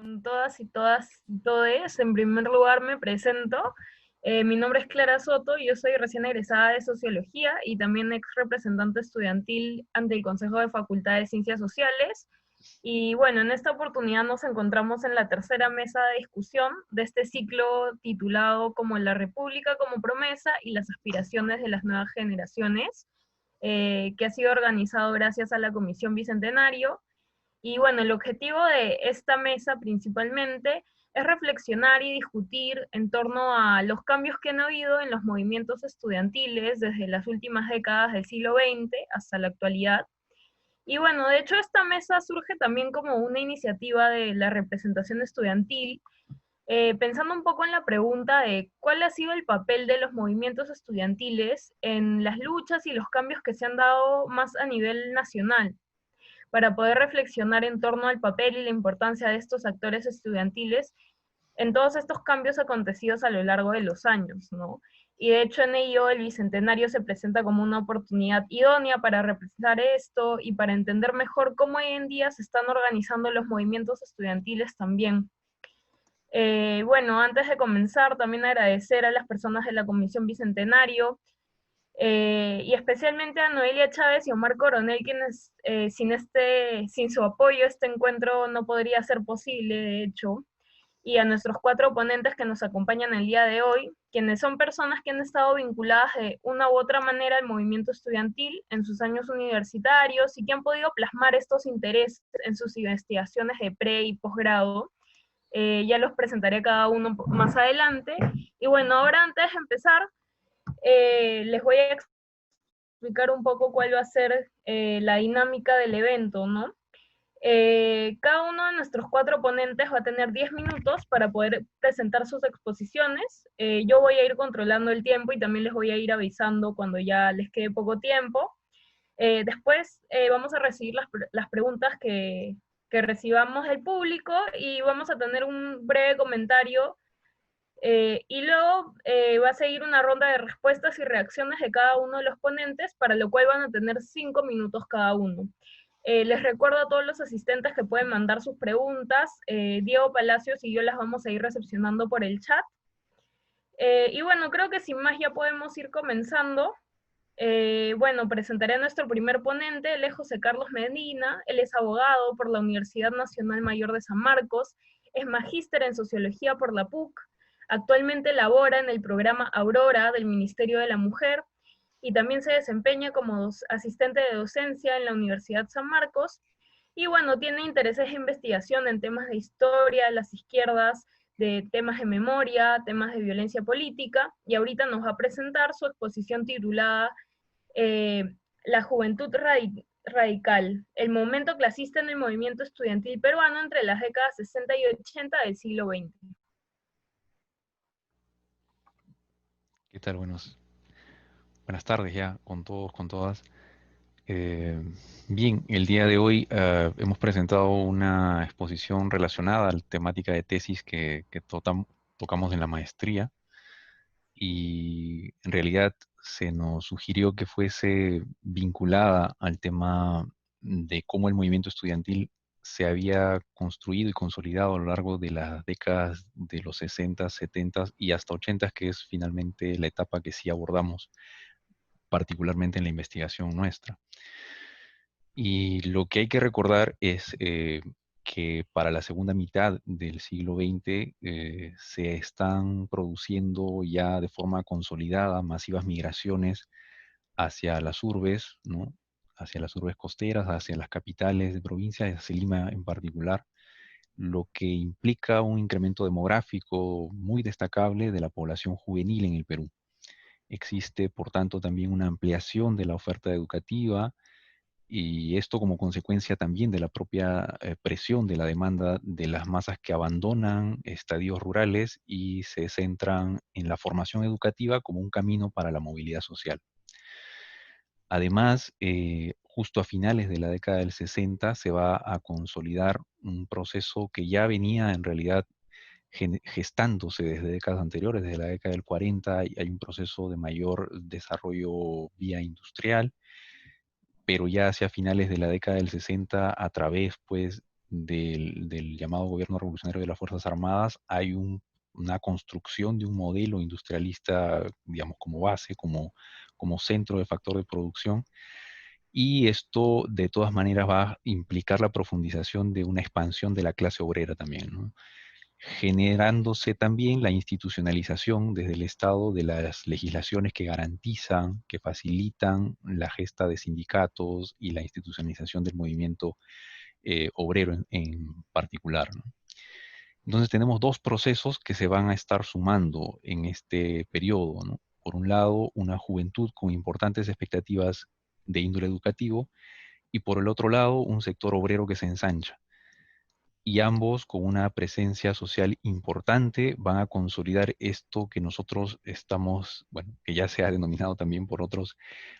Con todas y todes. En primer lugar me presento. Mi nombre es Clara Soto y yo soy recién egresada de Sociología y también ex representante estudiantil ante el Consejo de Facultad de Ciencias Sociales. Y bueno, en esta oportunidad nos encontramos en la tercera mesa de discusión de este ciclo titulado como La República como promesa y las aspiraciones de las nuevas generaciones, que ha sido organizado gracias a la Comisión Bicentenario. Y bueno, el objetivo de esta mesa principalmente es reflexionar y discutir en torno a los cambios que han habido en los movimientos estudiantiles desde las últimas décadas del siglo XX hasta la actualidad. Y bueno, de hecho esta mesa surge también como una iniciativa de la representación estudiantil, pensando un poco en la pregunta de cuál ha sido el papel de los movimientos estudiantiles en las luchas y los cambios que se han dado más a nivel nacional, para poder reflexionar en torno al papel y la importancia de estos actores estudiantiles en todos estos cambios acontecidos a lo largo de los años, ¿no? Y de hecho en ello el Bicentenario se presenta como una oportunidad idónea para representar esto y para entender mejor cómo hoy en día se están organizando los movimientos estudiantiles también. Bueno, antes de comenzar, también agradecer a las personas de la Comisión Bicentenario, y especialmente a Noelia Chávez y Omar Coronel, quienes sin su apoyo este encuentro no podría ser posible, de hecho, y a nuestros 4 ponentes que nos acompañan el día de hoy, quienes son personas que han estado vinculadas de una u otra manera al movimiento estudiantil en sus años universitarios y que han podido plasmar estos intereses en sus investigaciones de pre y posgrado. Ya los presentaré cada uno más adelante. Y bueno, ahora antes de empezar, les voy a explicar un poco cuál va a ser la dinámica del evento, ¿no? Cada uno de nuestros 4 ponentes va a tener 10 minutos para poder presentar sus exposiciones. Yo voy a ir controlando el tiempo y también les voy a ir avisando cuando ya les quede poco tiempo. Después vamos a recibir las preguntas que recibamos del público y vamos a tener un breve comentario, y luego va a seguir una ronda de respuestas y reacciones de cada uno de los ponentes, para lo cual van a tener 5 minutos cada uno. Les recuerdo a todos los asistentes que pueden mandar sus preguntas. Diego Palacios y yo las vamos a ir recepcionando por el chat. Y bueno, creo que sin más ya podemos ir comenzando. Bueno, presentaré a nuestro primer ponente. Él es José Carlos Medina. Él es abogado por la Universidad Nacional Mayor de San Marcos, es magíster en Sociología por la PUC, actualmente labora en el programa Aurora del Ministerio de la Mujer y también se desempeña como asistente de docencia en la Universidad San Marcos. Y bueno, tiene intereses de investigación en temas de historia, las izquierdas, de temas de memoria, temas de violencia política, y ahorita nos va a presentar su exposición titulada eh, La Juventud Radical, el momento clasista en el movimiento estudiantil peruano entre las décadas 60 y 80 del siglo XX. ¿Qué tal? Buenas tardes ya con todos, con todas. Eh, Bien, el día de hoy hemos presentado una exposición relacionada a la temática de tesis que tocamos en la maestría, y en realidad se nos sugirió que fuese vinculada al tema de cómo el movimiento estudiantil se había construido y consolidado a lo largo de las décadas de los 60, 70 y hasta 80, que es finalmente la etapa que sí abordamos, particularmente en la investigación nuestra. Y lo que hay que recordar es que para la segunda mitad del siglo XX se están produciendo ya de forma consolidada masivas migraciones hacia las urbes, ¿no? Hacia las urbes costeras, hacia las capitales de provincias, hacia Lima en particular, lo que implica un incremento demográfico muy destacable de la población juvenil en el Perú. Existe, por tanto, también una ampliación de la oferta educativa, y esto como consecuencia también de la propia presión de la demanda de las masas que abandonan estadios rurales y se centran en la formación educativa como un camino para la movilidad social. Además, justo a finales de la década del 60 se va a consolidar un proceso que ya venía en realidad gestándose desde décadas anteriores. Desde la década del 40 hay un proceso de mayor desarrollo vía industrial, pero ya hacia finales de la década del 60, a través pues del llamado Gobierno Revolucionario de las Fuerzas Armadas, hay una construcción de un modelo industrialista, digamos, como base, como centro de factor de producción, y esto de todas maneras va a implicar la profundización de una expansión de la clase obrera también, ¿no? Generándose también la institucionalización desde el Estado de las legislaciones que garantizan, que facilitan la gesta de sindicatos y la institucionalización del movimiento obrero en particular, ¿no? Entonces tenemos dos procesos que se van a estar sumando en este periodo, ¿no? Por un lado, una juventud con importantes expectativas de índole educativo, y por el otro lado, un sector obrero que se ensancha, y ambos con una presencia social importante van a consolidar esto que nosotros estamos, bueno, que ya se ha denominado también por otros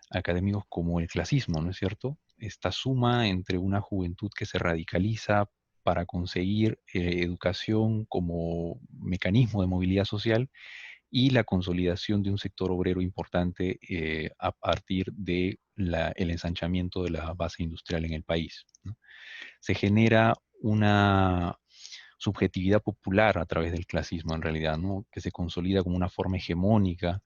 académicos como el clasismo, ¿no es cierto? Esta suma entre una juventud que se radicaliza para conseguir educación como mecanismo de movilidad social, y la consolidación de un sector obrero importante a partir de el ensanchamiento de la base industrial en el país, ¿no? Se genera una subjetividad popular a través del clasismo en realidad, ¿no? Que se consolida como una forma hegemónica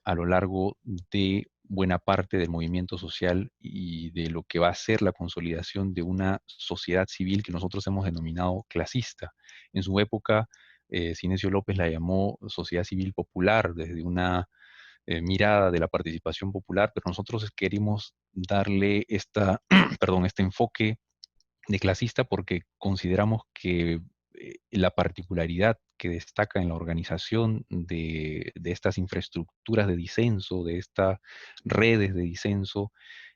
a lo largo de buena parte del movimiento social y de lo que va a ser la consolidación de una sociedad civil que nosotros hemos denominado clasista. En su época, Cinesio López la llamó sociedad civil popular desde una mirada de la participación popular, pero nosotros queremos darle perdón, este enfoque de clasista porque consideramos que la particularidad que destaca en la organización de estas infraestructuras de disenso, de estas redes de disenso,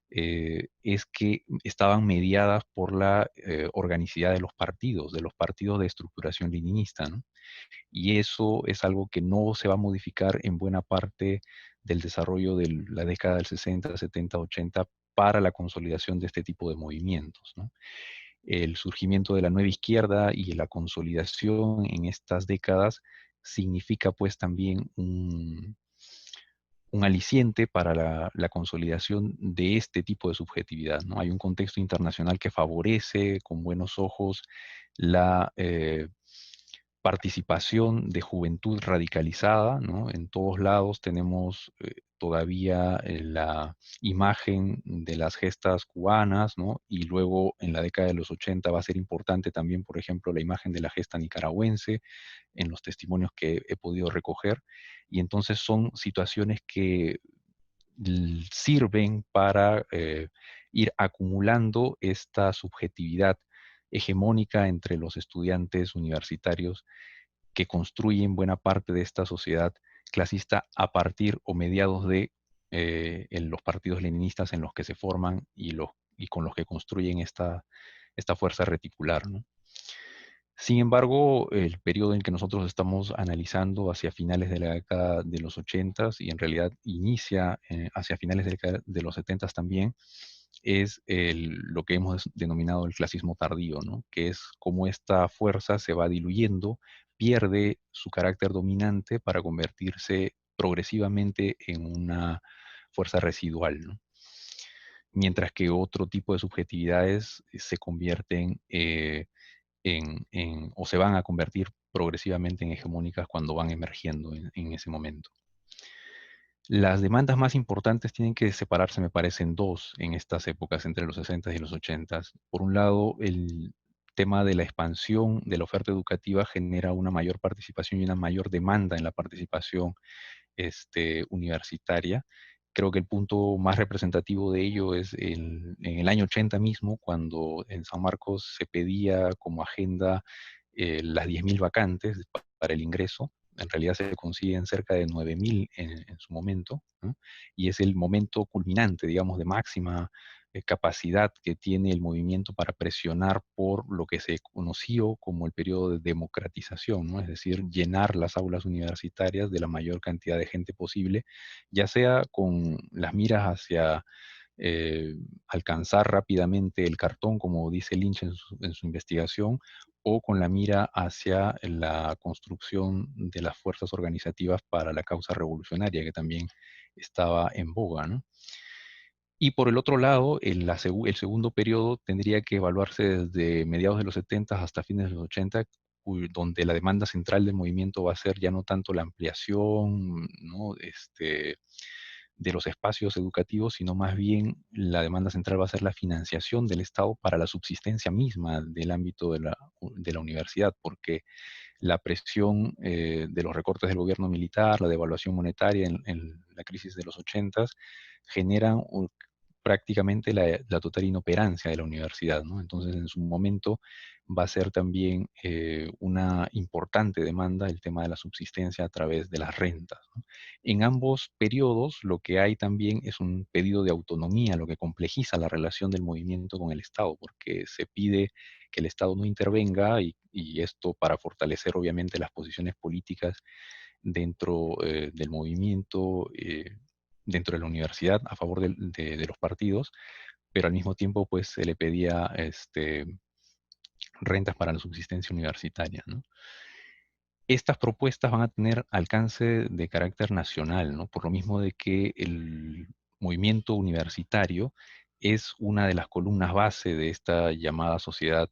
es que estaban mediadas por la organicidad de los partidos de estructuración leninista, ¿no? Y eso es algo que no se va a modificar en buena parte del desarrollo de la década del 60, 70, 80 para la consolidación de este tipo de movimientos, ¿no? El surgimiento de la nueva izquierda y la consolidación en estas décadas significa pues también un aliciente para la consolidación de este tipo de subjetividad, ¿no? Hay un contexto internacional que favorece con buenos ojos la participación de juventud radicalizada, ¿no? En todos lados tenemos todavía la imagen de las gestas cubanas, ¿no? Y luego en la década de los 80 va a ser importante también, por ejemplo, la imagen de la gesta nicaragüense en los testimonios que he podido recoger. Y entonces son situaciones que sirven para ir acumulando esta subjetividad hegemónica entre los estudiantes universitarios que construyen buena parte de esta sociedad clasista a partir o mediados de en los partidos leninistas en los que se forman y con los que construyen esta fuerza reticular, ¿no? Sin embargo, el periodo en que nosotros estamos analizando hacia finales de la década de los 80 y en realidad inicia hacia finales de la década de los 70 también, es lo que hemos denominado el clasismo tardío, ¿no? Que es como esta fuerza se va diluyendo, pierde su carácter dominante para convertirse progresivamente en una fuerza residual, ¿no? Mientras que otro tipo de subjetividades se convierten o se van a convertir progresivamente en hegemónicas cuando van emergiendo en ese momento. Las demandas más importantes tienen que separarse, me parece, en dos en estas épocas, entre los 60 y los 80. Por un lado, el tema de la expansión de la oferta educativa genera una mayor participación y una mayor demanda en la participación universitaria. Creo que el punto más representativo de ello es en el año 80 mismo, cuando en San Marcos se pedía como agenda las 10.000 vacantes para el ingreso. En realidad se consiguen cerca de 9.000 en su momento, ¿no? Y es el momento culminante, digamos, de máxima capacidad que tiene el movimiento para presionar por lo que se conoció como el periodo de democratización, ¿no? Es decir, llenar las aulas universitarias de la mayor cantidad de gente posible, ya sea con las miras hacia alcanzar rápidamente el cartón, como dice Lynch en su investigación, o con la mira hacia la construcción de las fuerzas organizativas para la causa revolucionaria, que también estaba en boga, ¿no? Y por el otro lado, el segundo periodo tendría que evaluarse desde mediados de los 70 hasta fines de los 80, donde la demanda central del movimiento va a ser ya no tanto la ampliación, ¿no? De los espacios educativos, sino más bien la demanda central va a ser la financiación del Estado para la subsistencia misma del ámbito de la universidad, porque la presión de los recortes del gobierno militar, la devaluación monetaria en la crisis de los 80 generan prácticamente la total inoperancia de la universidad, ¿no? Entonces, en su momento va a ser también una importante demanda el tema de la subsistencia a través de las rentas, ¿no? En ambos periodos, lo que hay también es un pedido de autonomía, lo que complejiza la relación del movimiento con el Estado, porque se pide que el Estado no intervenga y esto para fortalecer obviamente las posiciones políticas dentro del movimiento, dentro de la universidad, a favor de los partidos, pero al mismo tiempo pues se le pedía rentas para la subsistencia universitaria, ¿no? Estas propuestas van a tener alcance de carácter nacional, ¿no? Por lo mismo de que el movimiento universitario es una de las columnas base de esta llamada sociedad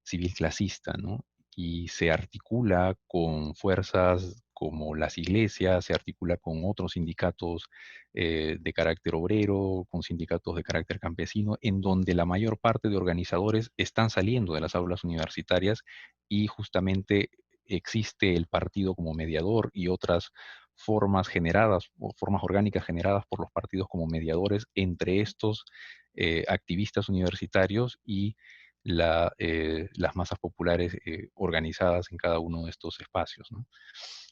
civil clasista, ¿no? Y se articula con fuerzas como las iglesias, se articula con otros sindicatos de carácter obrero, con sindicatos de carácter campesino, en donde la mayor parte de organizadores están saliendo de las aulas universitarias y justamente existe el partido como mediador y otras formas generadas o formas orgánicas generadas por los partidos como mediadores entre estos activistas universitarios y las masas populares organizadas en cada uno de estos espacios, ¿no?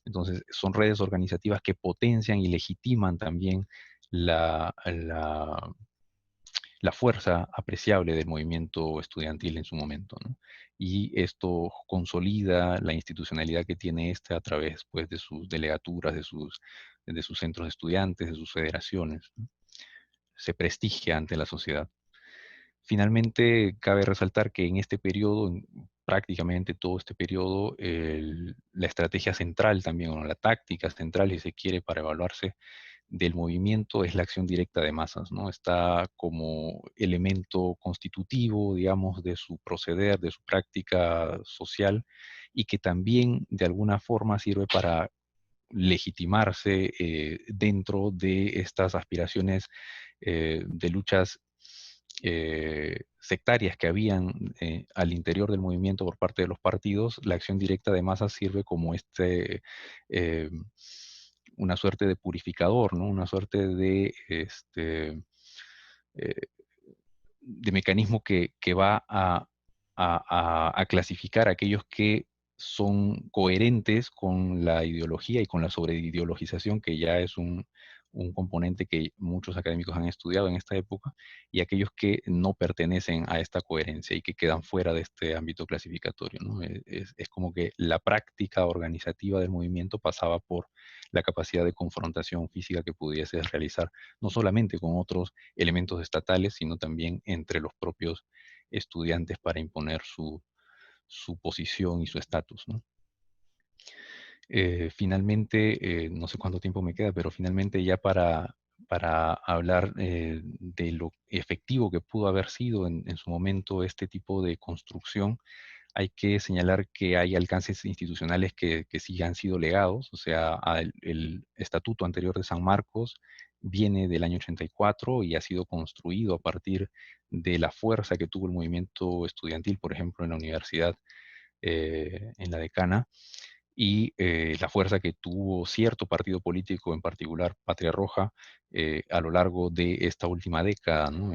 Entonces, son redes organizativas que potencian y legitiman también la, la, la fuerza apreciable del movimiento estudiantil en su momento, ¿no? Y esto consolida la institucionalidad que tiene este a través, pues, de sus delegaturas, de sus centros de estudiantes, de sus federaciones, ¿no? Se prestigia ante la sociedad. Finalmente, cabe resaltar que en este periodo, en prácticamente todo este periodo, la estrategia central también, o la táctica central, si se quiere, para evaluarse del movimiento es la acción directa de masas, ¿no? Está como elemento constitutivo, digamos, de su proceder, de su práctica social, y que también de alguna forma sirve para legitimarse dentro de estas aspiraciones de luchas sectarias que habían al interior del movimiento por parte de los partidos. La acción directa de masas sirve como eh, una suerte de purificador, ¿no? Una suerte eh, de mecanismo que va a clasificar a aquellos que son coherentes con la ideología y con la sobreideologización, que ya es un componente que muchos académicos han estudiado en esta época, y aquellos que no pertenecen a esta coherencia y que quedan fuera de este ámbito clasificatorio, ¿no? Es como que la práctica organizativa del movimiento pasaba por la capacidad de confrontación física que pudiese realizar, no solamente con otros elementos estatales, sino también entre los propios estudiantes para imponer su posición y su estatus, ¿no? Finalmente, no sé cuánto tiempo me queda, pero finalmente ya para hablar de lo efectivo que pudo haber sido en su momento este tipo de construcción, hay que señalar que hay alcances institucionales que sí han sido legados, o sea, el estatuto anterior de San Marcos viene del año 84 y ha sido construido a partir de la fuerza que tuvo el movimiento estudiantil, por ejemplo, en la universidad, en la decana, y la fuerza que tuvo cierto partido político, en particular Patria Roja, a lo largo de esta última década, ¿no?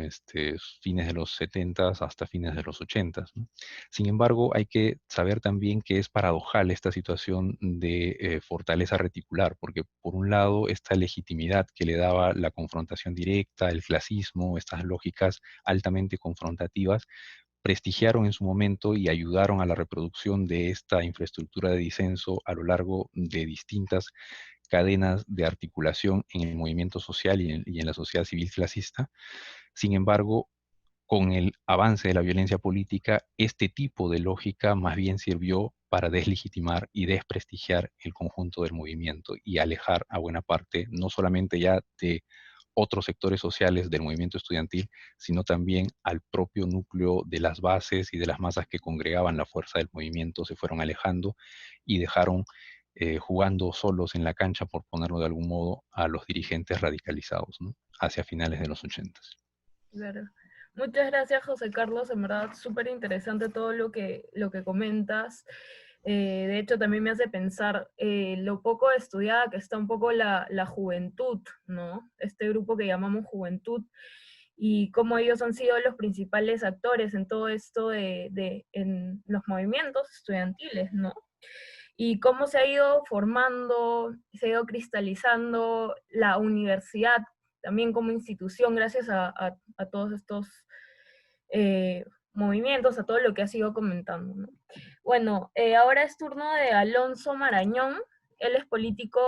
Fines de los 70 hasta fines de los 80, ¿no? Sin embargo, hay que saber también que es paradojal esta situación de fortaleza reticular, porque por un lado, esta legitimidad que le daba la confrontación directa, el clasismo, estas lógicas altamente confrontativas, prestigiaron en su momento y ayudaron a la reproducción de esta infraestructura de disenso a lo largo de distintas cadenas de articulación en el movimiento social y en la sociedad civil clasista. Sin embargo, con el avance de la violencia política, este tipo de lógica más bien sirvió para deslegitimar y desprestigiar el conjunto del movimiento y alejar a buena parte, no solamente ya de otros sectores sociales del movimiento estudiantil, sino también al propio núcleo de las bases y de las masas que congregaban la fuerza del movimiento, se fueron alejando y dejaron jugando solos en la cancha, por ponerlo de algún modo, a los dirigentes radicalizados, ¿no? Hacia finales de los 80. Claro. Muchas gracias, José Carlos. En verdad, súper interesante todo lo que comentas. De hecho, también me hace pensar lo poco estudiada que está un poco la juventud, ¿no? Este grupo que llamamos juventud, y cómo ellos han sido los principales actores en todo esto en los movimientos estudiantiles, ¿no? Y cómo se ha ido formando, se ha ido cristalizando la universidad también como institución gracias a todos estos movimientos, a todo lo que has ido comentando, ¿no? Bueno, ahora es turno de Alonso Marañón. Él es político,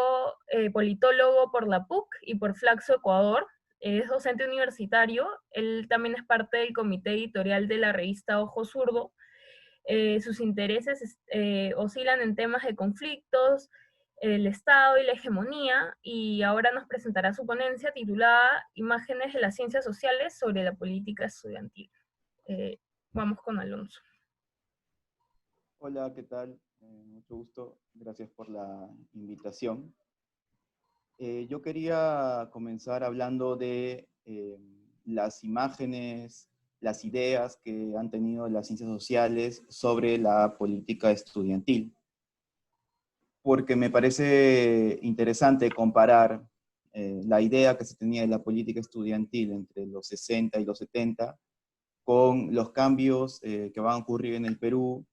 politólogo por la PUC y por Flaxo Ecuador. Es docente universitario. Él también es parte del comité editorial de la revista Ojo Zurdo. Sus intereses oscilan en temas de conflictos, el Estado y la hegemonía, y ahora nos presentará su ponencia titulada Imágenes de las ciencias sociales sobre la política estudiantil. Vamos con Alonso. Hola, ¿qué tal? Mucho gusto. Gracias por la invitación. Yo quería comenzar hablando de las imágenes, las ideas que han tenido las ciencias sociales sobre la política estudiantil, porque me parece interesante comparar la idea que se tenía de la política estudiantil entre los 60 y los 70 con los cambios que van a ocurrir en el Perú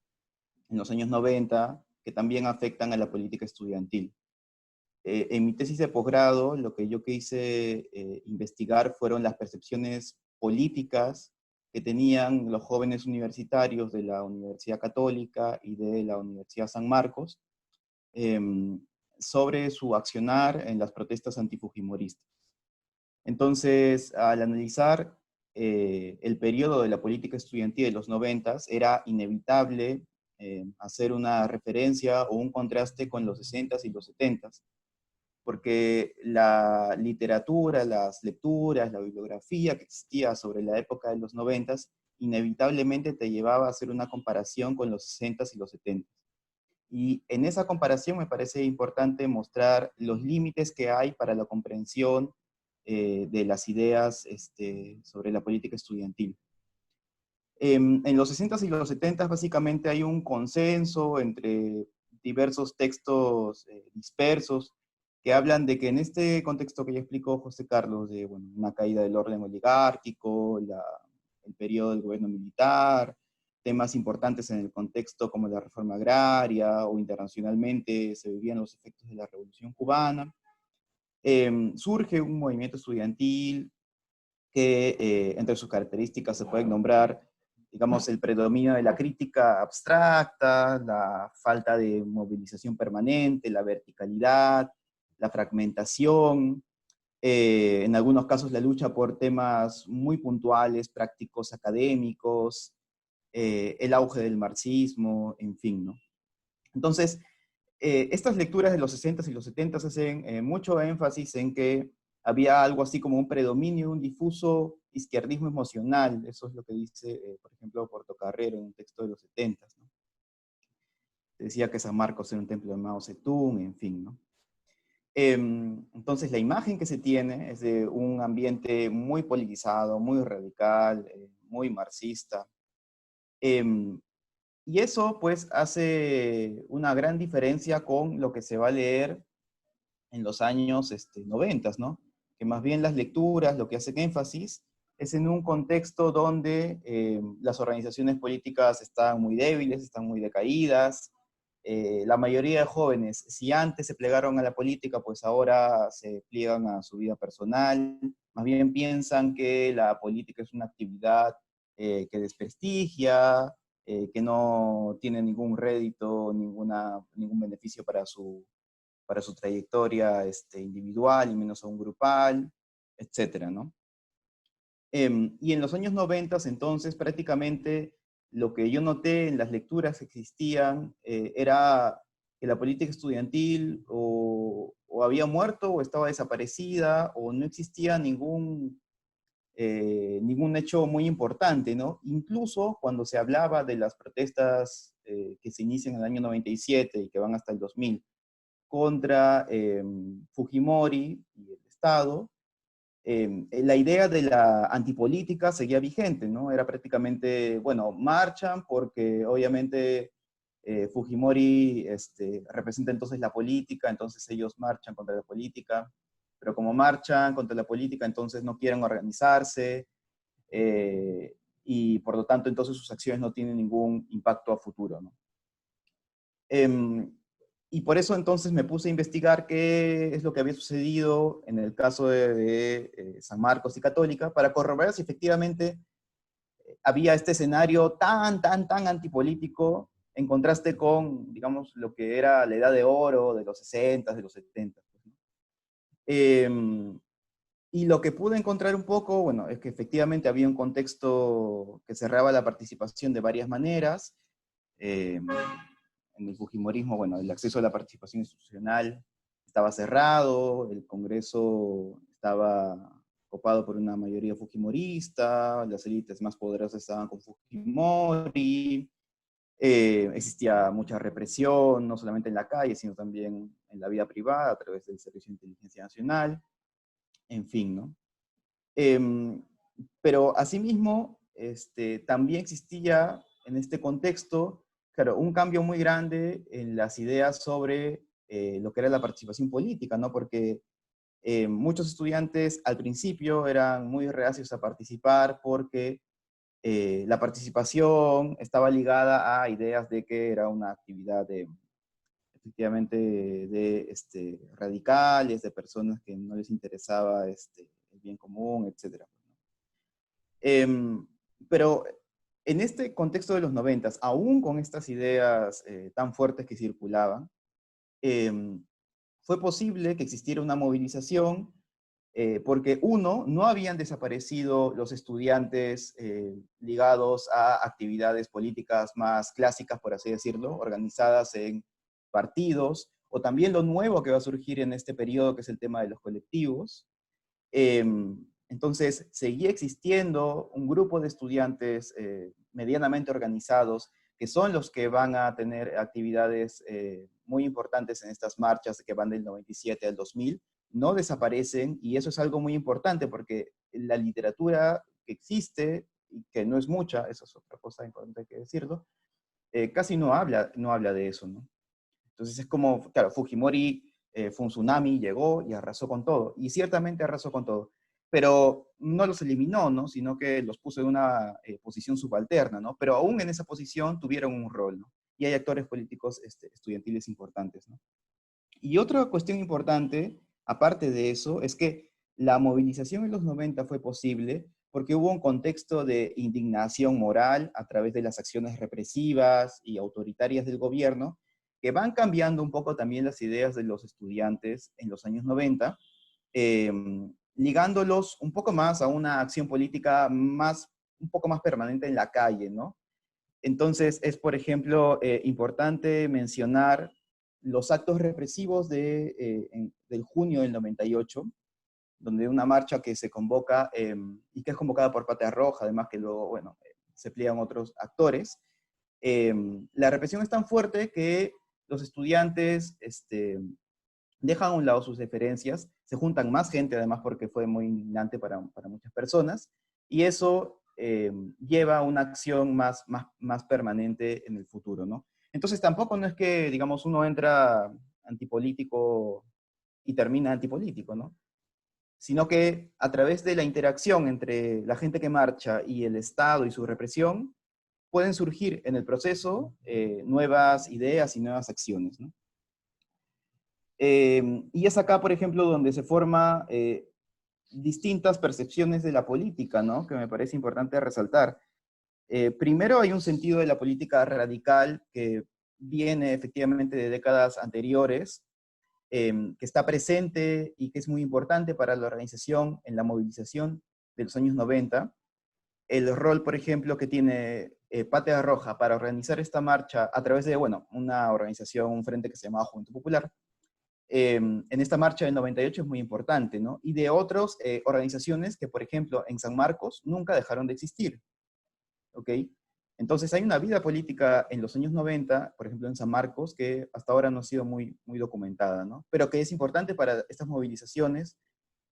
en los años 90, que también afectan a la política estudiantil. En mi tesis de posgrado, lo que yo quise investigar fueron las percepciones políticas que tenían los jóvenes universitarios de la Universidad Católica y de la Universidad San Marcos sobre su accionar en las protestas antifujimoristas. Entonces, al analizar el periodo de la política estudiantil de los 90, era inevitable hacer una referencia o un contraste con los 60 y los 70, porque la literatura, las lecturas, la bibliografía que existía sobre la época de los 90 inevitablemente te llevaba a hacer una comparación con los 60 y los 70. Y en esa comparación me parece importante mostrar los límites que hay para la comprensión de las ideas sobre la política estudiantil. En los 60 y los 70 básicamente hay un consenso entre diversos textos dispersos que hablan de que en este contexto que ya explicó José Carlos, de bueno, una caída del orden oligárquico, el periodo del gobierno militar, temas importantes en el contexto como la reforma agraria o internacionalmente se vivían los efectos de la Revolución Cubana, surge un movimiento estudiantil que entre sus características se pueden nombrar, digamos, el predominio de la crítica abstracta, la falta de movilización permanente, la verticalidad, la fragmentación, en algunos casos la lucha por temas muy puntuales, prácticos, académicos, el auge del marxismo, en fin, ¿no? Entonces, estas lecturas de los 60 y los 70 hacen mucho énfasis en que había algo así como un predominio, un difuso izquierdismo emocional. Eso es lo que dice, por ejemplo, Portocarrero en un texto de los 70, ¿no? Decía que San Marcos era un templo de Mao Zedong, en fin, ¿no? Entonces la imagen que se tiene es de un ambiente muy politizado, muy radical, muy marxista. Y eso pues hace una gran diferencia con lo que se va a leer en los años 90, ¿no? Que más bien las lecturas, lo que hacen énfasis, es en un contexto donde las organizaciones políticas están muy débiles, están muy decaídas. La mayoría de jóvenes, si antes se plegaron a la política, pues ahora se pliegan a su vida personal. Más bien piensan que la política es una actividad que desprestigia, que no tiene ningún rédito, ningún beneficio para su trayectoria individual y menos aún grupal, etcétera, ¿no? Y en los años 90, entonces, prácticamente lo que yo noté en las lecturas que existían era que la política estudiantil o había muerto o estaba desaparecida o no existía ningún hecho muy importante, ¿no? Incluso cuando se hablaba de las protestas que se inician en el año 97 y que van hasta el 2000 contra Fujimori y el Estado, la idea de la antipolítica seguía vigente, ¿no? Era prácticamente, bueno, marchan porque obviamente Fujimori representa entonces la política, entonces ellos marchan contra la política, pero como marchan contra la política, entonces no quieren organizarse, y por lo tanto entonces sus acciones no tienen ningún impacto a futuro, ¿no? Y por eso entonces me puse a investigar qué es lo que había sucedido en el caso de San Marcos y Católica, para corroborar si efectivamente había este escenario tan antipolítico en contraste con, digamos, lo que era la edad de oro de los 60, de los 70. Pues, ¿no? Y lo que pude encontrar un poco, bueno, es que efectivamente había un contexto que cerraba la participación de varias maneras. En el fujimorismo, bueno, el acceso a la participación institucional estaba cerrado, el Congreso estaba copado por una mayoría fujimorista, las élites más poderosas estaban con Fujimori, existía mucha represión, no solamente en la calle, sino también en la vida privada, a través del Servicio de Inteligencia Nacional, en fin, ¿no? Pero asimismo, también existía en este contexto, claro, un cambio muy grande en las ideas sobre lo que era la participación política, ¿no? Porque muchos estudiantes al principio eran muy reacios a participar porque la participación estaba ligada a ideas de que era una actividad efectivamente radicales, de personas que no les interesaba el bien común, etc. Pero en este contexto de los 90, aún con estas ideas tan fuertes que circulaban, fue posible que existiera una movilización porque uno, no habían desaparecido los estudiantes ligados a actividades políticas más clásicas, por así decirlo, organizadas en partidos, o también lo nuevo que va a surgir en este periodo, que es el tema de los colectivos. Entonces, seguía existiendo un grupo de estudiantes medianamente organizados, que son los que van a tener actividades muy importantes en estas marchas que van del 97 al 2000, no desaparecen, y eso es algo muy importante, porque la literatura que existe, y que no es mucha, eso es otra cosa importante que decirlo, casi no habla de eso, ¿no? Entonces es como, claro, Fujimori fue un tsunami, llegó y arrasó con todo, y ciertamente arrasó con todo, pero no los eliminó, ¿no? Sino que los puso en una posición subalterna, ¿no? Pero aún en esa posición tuvieron un rol, ¿no? Y hay actores políticos estudiantiles importantes, ¿no? Y otra cuestión importante, aparte de eso, es que la movilización en los 90 fue posible porque hubo un contexto de indignación moral a través de las acciones represivas y autoritarias del gobierno, que van cambiando un poco también las ideas de los estudiantes en los años 90, eh, ligándolos un poco más a una acción política un poco más permanente en la calle, ¿no? Entonces es, por ejemplo, importante mencionar los actos represivos del junio del 98, donde una marcha que se convoca y que es convocada por Patria Roja, además que luego, bueno, se pliegan otros actores. La represión es tan fuerte que los estudiantes dejan a un lado sus diferencias, se juntan más gente, además porque fue muy indignante para muchas personas, y eso lleva a una acción más permanente en el futuro, ¿no? Entonces tampoco no es que, digamos, uno entra antipolítico y termina antipolítico, ¿no? Sino que a través de la interacción entre la gente que marcha y el Estado y su represión, pueden surgir en el proceso nuevas ideas y nuevas acciones, ¿no? Y es acá, por ejemplo, donde se forma distintas percepciones de la política, ¿no? Que me parece importante resaltar. Primero hay un sentido de la política radical que viene efectivamente de décadas anteriores, que está presente y que es muy importante para la organización en la movilización de los años 90. El rol, por ejemplo, que tiene Patria Roja para organizar esta marcha a través de, bueno, una organización, un frente que se llamaba Juventud Popular, en esta marcha del 98 es muy importante, ¿no? Y de otras organizaciones que, por ejemplo, en San Marcos nunca dejaron de existir, ¿ok? Entonces hay una vida política en los años 90, por ejemplo en San Marcos, que hasta ahora no ha sido muy documentada, ¿no? Pero que es importante para estas movilizaciones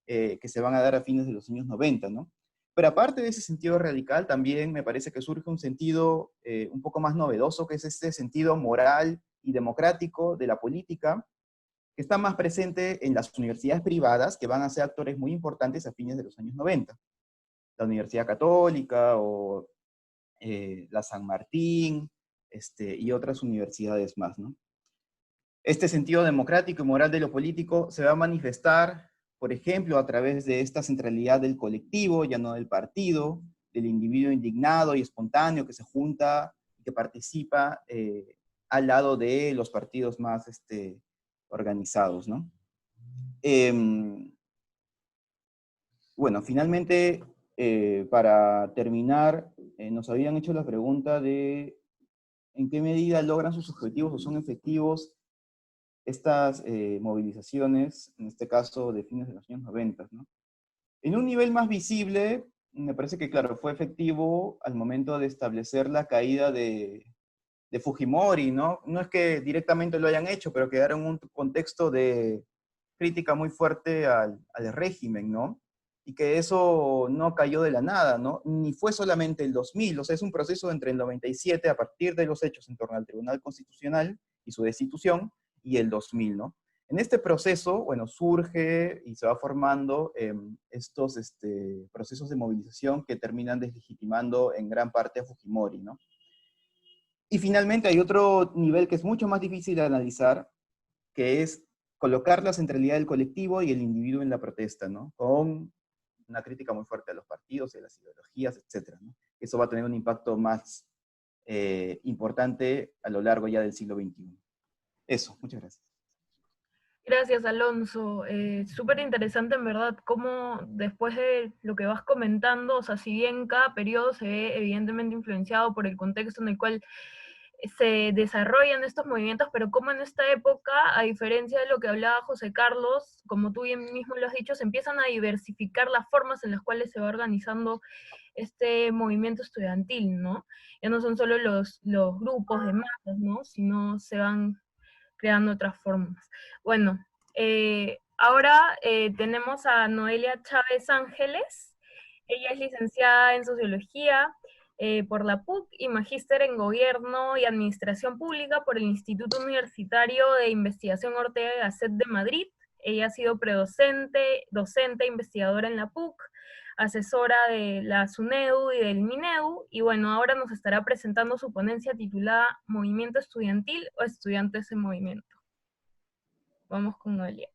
que se van a dar a fines de los años 90, ¿no? Pero aparte de ese sentido radical, también me parece que surge un sentido un poco más novedoso, que es este sentido moral y democrático de la política, que está más presente en las universidades privadas, que van a ser actores muy importantes a fines de los años 90. La Universidad Católica o la San Martín, y otras universidades más, ¿no? Este sentido democrático y moral de lo político se va a manifestar, por ejemplo, a través de esta centralidad del colectivo, ya no del partido, del individuo indignado y espontáneo que se junta y que participa al lado de los partidos más organizados, ¿no? Bueno, finalmente, para terminar, nos habían hecho la pregunta de en qué medida logran sus objetivos o son efectivos estas movilizaciones, en este caso de fines de los años 90, ¿no? En un nivel más visible, me parece que, claro, fue efectivo al momento de establecer la caída de Fujimori, ¿no? No es que directamente lo hayan hecho, pero quedaron en un contexto de crítica muy fuerte al régimen, ¿no? Y que eso no cayó de la nada, ¿no? Ni fue solamente el 2000, o sea, es un proceso entre el 97, a partir de los hechos en torno al Tribunal Constitucional y su destitución, y el 2000, ¿no? En este proceso, bueno, surge y se va formando estos procesos de movilización que terminan deslegitimando en gran parte a Fujimori, ¿no? Y finalmente hay otro nivel que es mucho más difícil de analizar, que es colocar la centralidad del colectivo y el individuo en la protesta, ¿no? Con una crítica muy fuerte a los partidos y a las ideologías, etcétera, ¿no? Eso va a tener un impacto más importante a lo largo ya del siglo XXI. Eso, muchas gracias. Gracias, Alonso. Súper interesante, en verdad, cómo después de lo que vas comentando, o sea, si bien cada periodo se ve evidentemente influenciado por el contexto en el cual se desarrollan estos movimientos, pero como en esta época, a diferencia de lo que hablaba José Carlos, como tú bien mismo lo has dicho, se empiezan a diversificar las formas en las cuales se va organizando este movimiento estudiantil, ¿no? Ya no son solo los grupos de masas, ¿no? Sino se van creando otras formas. Bueno, ahora tenemos a Noelia Chávez Ángeles. Ella es licenciada en Sociología por la PUC y magíster en Gobierno y Administración Pública por el Instituto Universitario de Investigación Ortega y Gasset de Madrid. Ella ha sido predocente, docente, investigadora en la PUC, asesora de la SUNEDU y del MINEDU, y bueno, ahora nos estará presentando su ponencia titulada Movimiento Estudiantil o Estudiantes en Movimiento. Vamos con Noelia.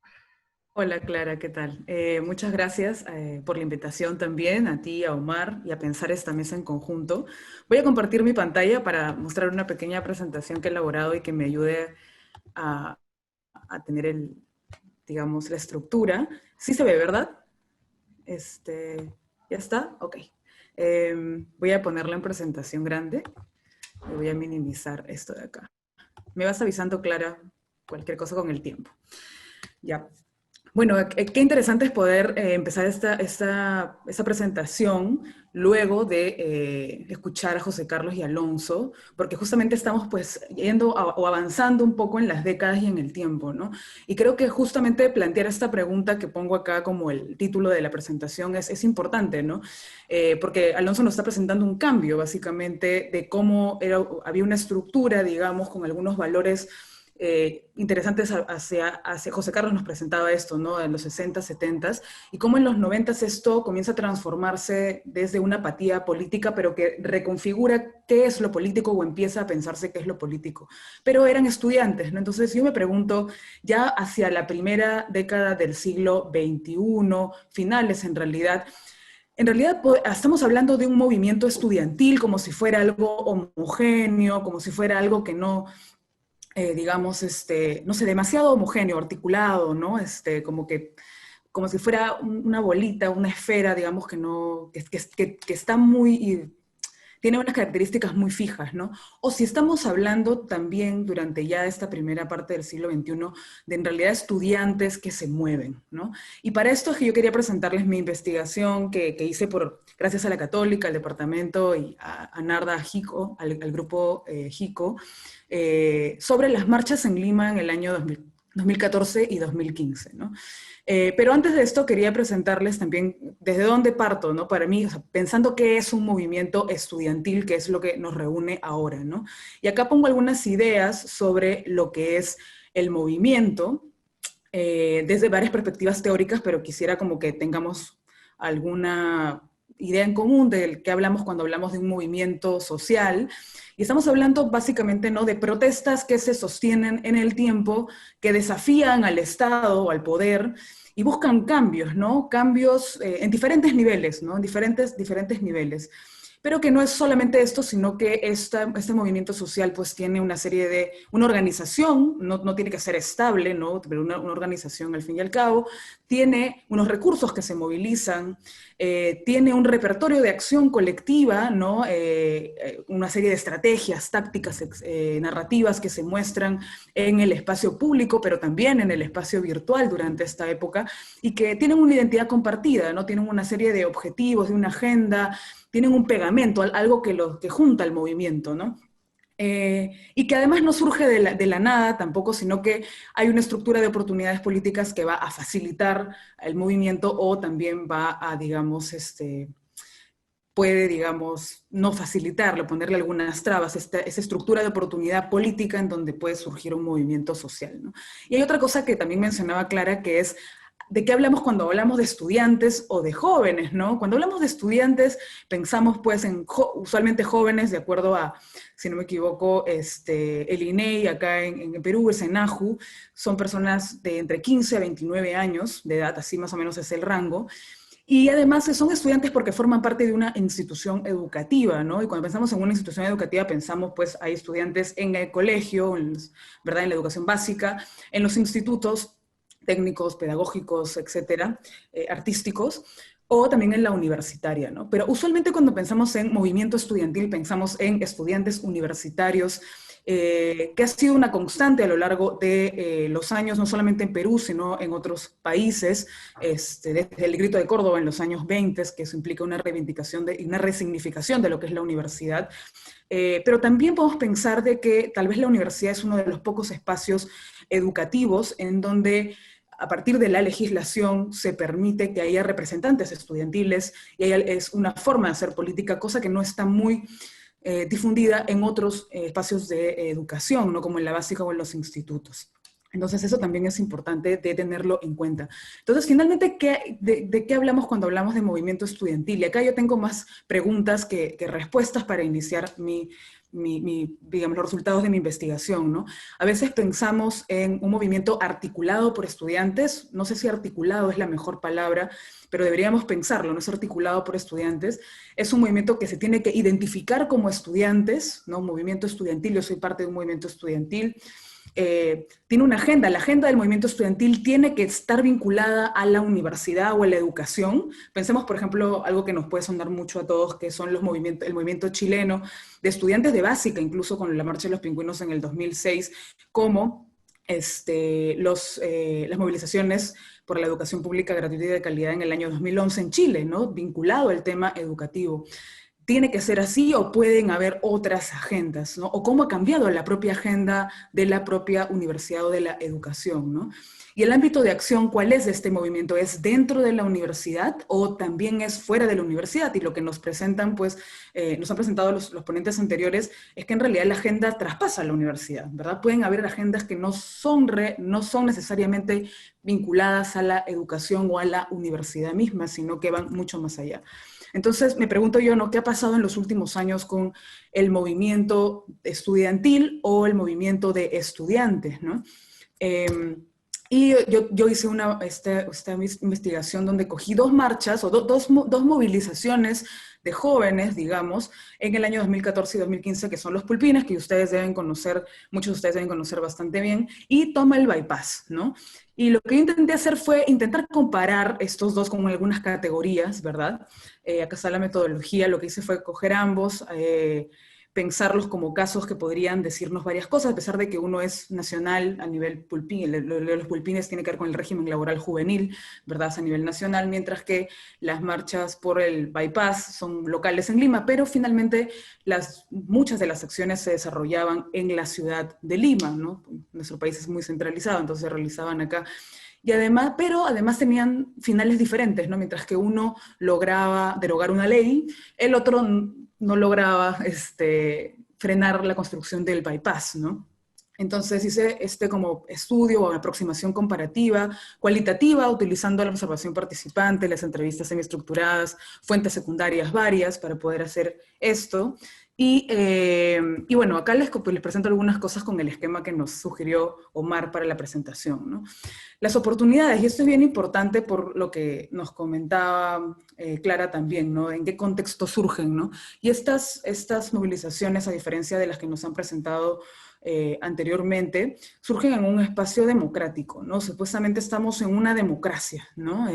Hola Clara, ¿qué tal? Muchas gracias por la invitación también, a ti, a Omar, y a pensar esta mesa en conjunto. Voy a compartir mi pantalla para mostrar una pequeña presentación que he elaborado y que me ayude a tener digamos, la estructura. Sí se ve, ¿verdad? ¿Ya está? Ok. Voy a ponerla en presentación grande y voy a minimizar esto de acá. Me vas avisando, Clara, cualquier cosa con el tiempo. Ya. Bueno, qué interesante es poder empezar esta presentación luego de escuchar a José Carlos y Alonso, porque justamente estamos pues yendo o avanzando un poco en las décadas y en el tiempo, ¿no? Y creo que justamente plantear esta pregunta que pongo acá como el título de la presentación es importante, ¿no? Porque Alonso nos está presentando un cambio, básicamente, de cómo había una estructura, digamos, con algunos valores interesantes hacia José Carlos nos presentaba esto, ¿no? En los 60, 70, y cómo en los 90 esto comienza a transformarse desde una apatía política, pero que reconfigura qué es lo político o empieza a pensarse qué es lo político. Pero eran estudiantes, ¿no? Entonces yo me pregunto, ya hacia la primera década del siglo XXI, finales en realidad estamos hablando de un movimiento estudiantil como si fuera algo homogéneo, como si fuera algo que no... digamos, no sé, demasiado homogéneo, articulado, ¿no? Como si fuera una bolita, una esfera, digamos, que está muy, tiene unas características muy fijas, ¿no? O si estamos hablando también durante ya esta primera parte del siglo XXI de en realidad estudiantes que se mueven, ¿no? Y para esto es que yo quería presentarles mi investigación que hice gracias a la Católica, al departamento y a Narda Jico, al grupo Jico, sobre las marchas en Lima en el año 2014 y 2015, ¿no? Pero antes de esto quería presentarles también desde dónde parto, ¿no? Para mí, o sea, pensando qué es un movimiento estudiantil, que es lo que nos reúne ahora, ¿no? Y acá pongo algunas ideas sobre lo que es el movimiento, desde varias perspectivas teóricas, pero quisiera como que tengamos alguna idea en común de qué hablamos cuando hablamos de un movimiento social. Y estamos hablando básicamente, ¿no?, de protestas que se sostienen en el tiempo, que desafían al Estado o al poder y buscan cambios, ¿no? Cambios en diferentes niveles, ¿no? En diferentes niveles. Pero que no es solamente esto, sino que este movimiento social pues tiene una organización, no tiene que ser estable, ¿no? Pero una organización al fin y al cabo, tiene unos recursos que se movilizan, tiene un repertorio de acción colectiva, ¿no? Una serie de estrategias, tácticas, narrativas que se muestran en el espacio público, pero también en el espacio virtual durante esta época, y que tienen una identidad compartida, ¿no? Tienen una serie de objetivos, de una agenda, tienen un pegamento, algo que junta al movimiento, ¿no? Y que además no surge de la nada tampoco, sino que hay una estructura de oportunidades políticas que va a facilitar el movimiento o también va a, digamos, puede, digamos, no facilitarlo, ponerle algunas trabas, esa estructura de oportunidad política en donde puede surgir un movimiento social, ¿no? Y hay otra cosa que también mencionaba Clara, que es ¿de qué hablamos cuando hablamos de estudiantes o de jóvenes, ¿no? Cuando hablamos de estudiantes, pensamos pues en usualmente jóvenes, de acuerdo a, si no me equivoco, el INEI acá en Perú, el SENAJU, son personas de entre 15 a 29 años de edad, así más o menos es el rango. Y además son estudiantes porque forman parte de una institución educativa, ¿no? Y cuando pensamos en una institución educativa, pensamos, pues, hay estudiantes en el colegio, ¿verdad? En la educación básica, en los institutos técnicos, pedagógicos, etcétera, artísticos, o también en la universitaria, ¿no? Pero usualmente cuando pensamos en movimiento estudiantil, pensamos en estudiantes universitarios, que ha sido una constante a lo largo de los años, no solamente en Perú, sino en otros países, desde el Grito de Córdoba en los años 20, que eso implica una reivindicación y una resignificación de lo que es la universidad. Pero también podemos pensar de que tal vez la universidad es uno de los pocos espacios educativos en donde a partir de la legislación se permite que haya representantes estudiantiles y es una forma de hacer política, cosa que no está muy difundida en otros espacios de educación, ¿no? Como en la básica o en los institutos. Entonces eso también es importante de tenerlo en cuenta. Entonces, finalmente, ¿de qué hablamos cuando hablamos de movimiento estudiantil? Y acá yo tengo más preguntas que respuestas para iniciar digamos, los resultados de mi investigación, ¿no? A veces pensamos en un movimiento articulado por estudiantes, no sé si articulado es la mejor palabra, pero deberíamos pensarlo, no es articulado por estudiantes, es un movimiento que se tiene que identificar como estudiantes, ¿no? Un movimiento estudiantil, yo soy parte de un movimiento estudiantil, tiene una agenda, la agenda del movimiento estudiantil tiene que estar vinculada a la universidad o a la educación. Pensemos, por ejemplo, algo que nos puede sonar mucho a todos, que son el movimiento chileno de estudiantes de básica, incluso con la Marcha de los Pingüinos en el 2006, como las movilizaciones por la educación pública gratuita y de calidad en el año 2011 en Chile, ¿no? Vinculado al tema educativo. ¿Tiene que ser así o pueden haber otras agendas, ¿no? O cómo ha cambiado la propia agenda de la propia universidad o de la educación, ¿no? Y el ámbito de acción, ¿cuál es de este movimiento? ¿Es dentro de la universidad o también es fuera de la universidad? Y lo que nos presentan, pues, nos han presentado los ponentes anteriores, es que en realidad la agenda traspasa a la universidad, ¿verdad? Pueden haber agendas que no son necesariamente vinculadas a la educación o a la universidad misma, sino que van mucho más allá. Entonces me pregunto yo, ¿no? ¿Qué ha pasado en los últimos años con el movimiento estudiantil o el movimiento de estudiantes, ¿no? Y yo hice esta investigación donde cogí dos marchas, o dos movilizaciones de jóvenes, digamos, en el año 2014 y 2015, que son los Pulpines, que ustedes deben conocer, muchos de ustedes deben conocer bastante bien, y Toma el Bypass, ¿no? Y lo que yo intenté hacer fue intentar comparar estos dos con algunas categorías, ¿verdad? Acá está la metodología, lo que hice fue coger ambos, pensarlos como casos que podrían decirnos varias cosas, a pesar de que uno es nacional a nivel pulpín, los pulpines tiene que ver con el régimen laboral juvenil, ¿verdad? A nivel nacional, mientras que las marchas por el bypass son locales en Lima, pero finalmente muchas de las acciones se desarrollaban en la ciudad de Lima, ¿no? Nuestro país es muy centralizado, entonces se realizaban acá. Y además, pero además tenían finales diferentes, ¿no? Mientras que uno lograba derogar una ley, el otro no lograba frenar la construcción del bypass, ¿no? Entonces hice como estudio o aproximación comparativa, cualitativa, utilizando la observación participante, las entrevistas semiestructuradas, fuentes secundarias varias para poder hacer esto. Y bueno, acá les presento algunas cosas con el esquema que nos sugirió Omar para la presentación, ¿no? Las oportunidades, y esto es bien importante por lo que nos comentaba Clara también, ¿no? En qué contexto surgen, ¿no? Y estas movilizaciones, a diferencia de las que nos han presentado anteriormente, surgen en un espacio democrático, ¿no? Supuestamente estamos en una democracia, ¿no?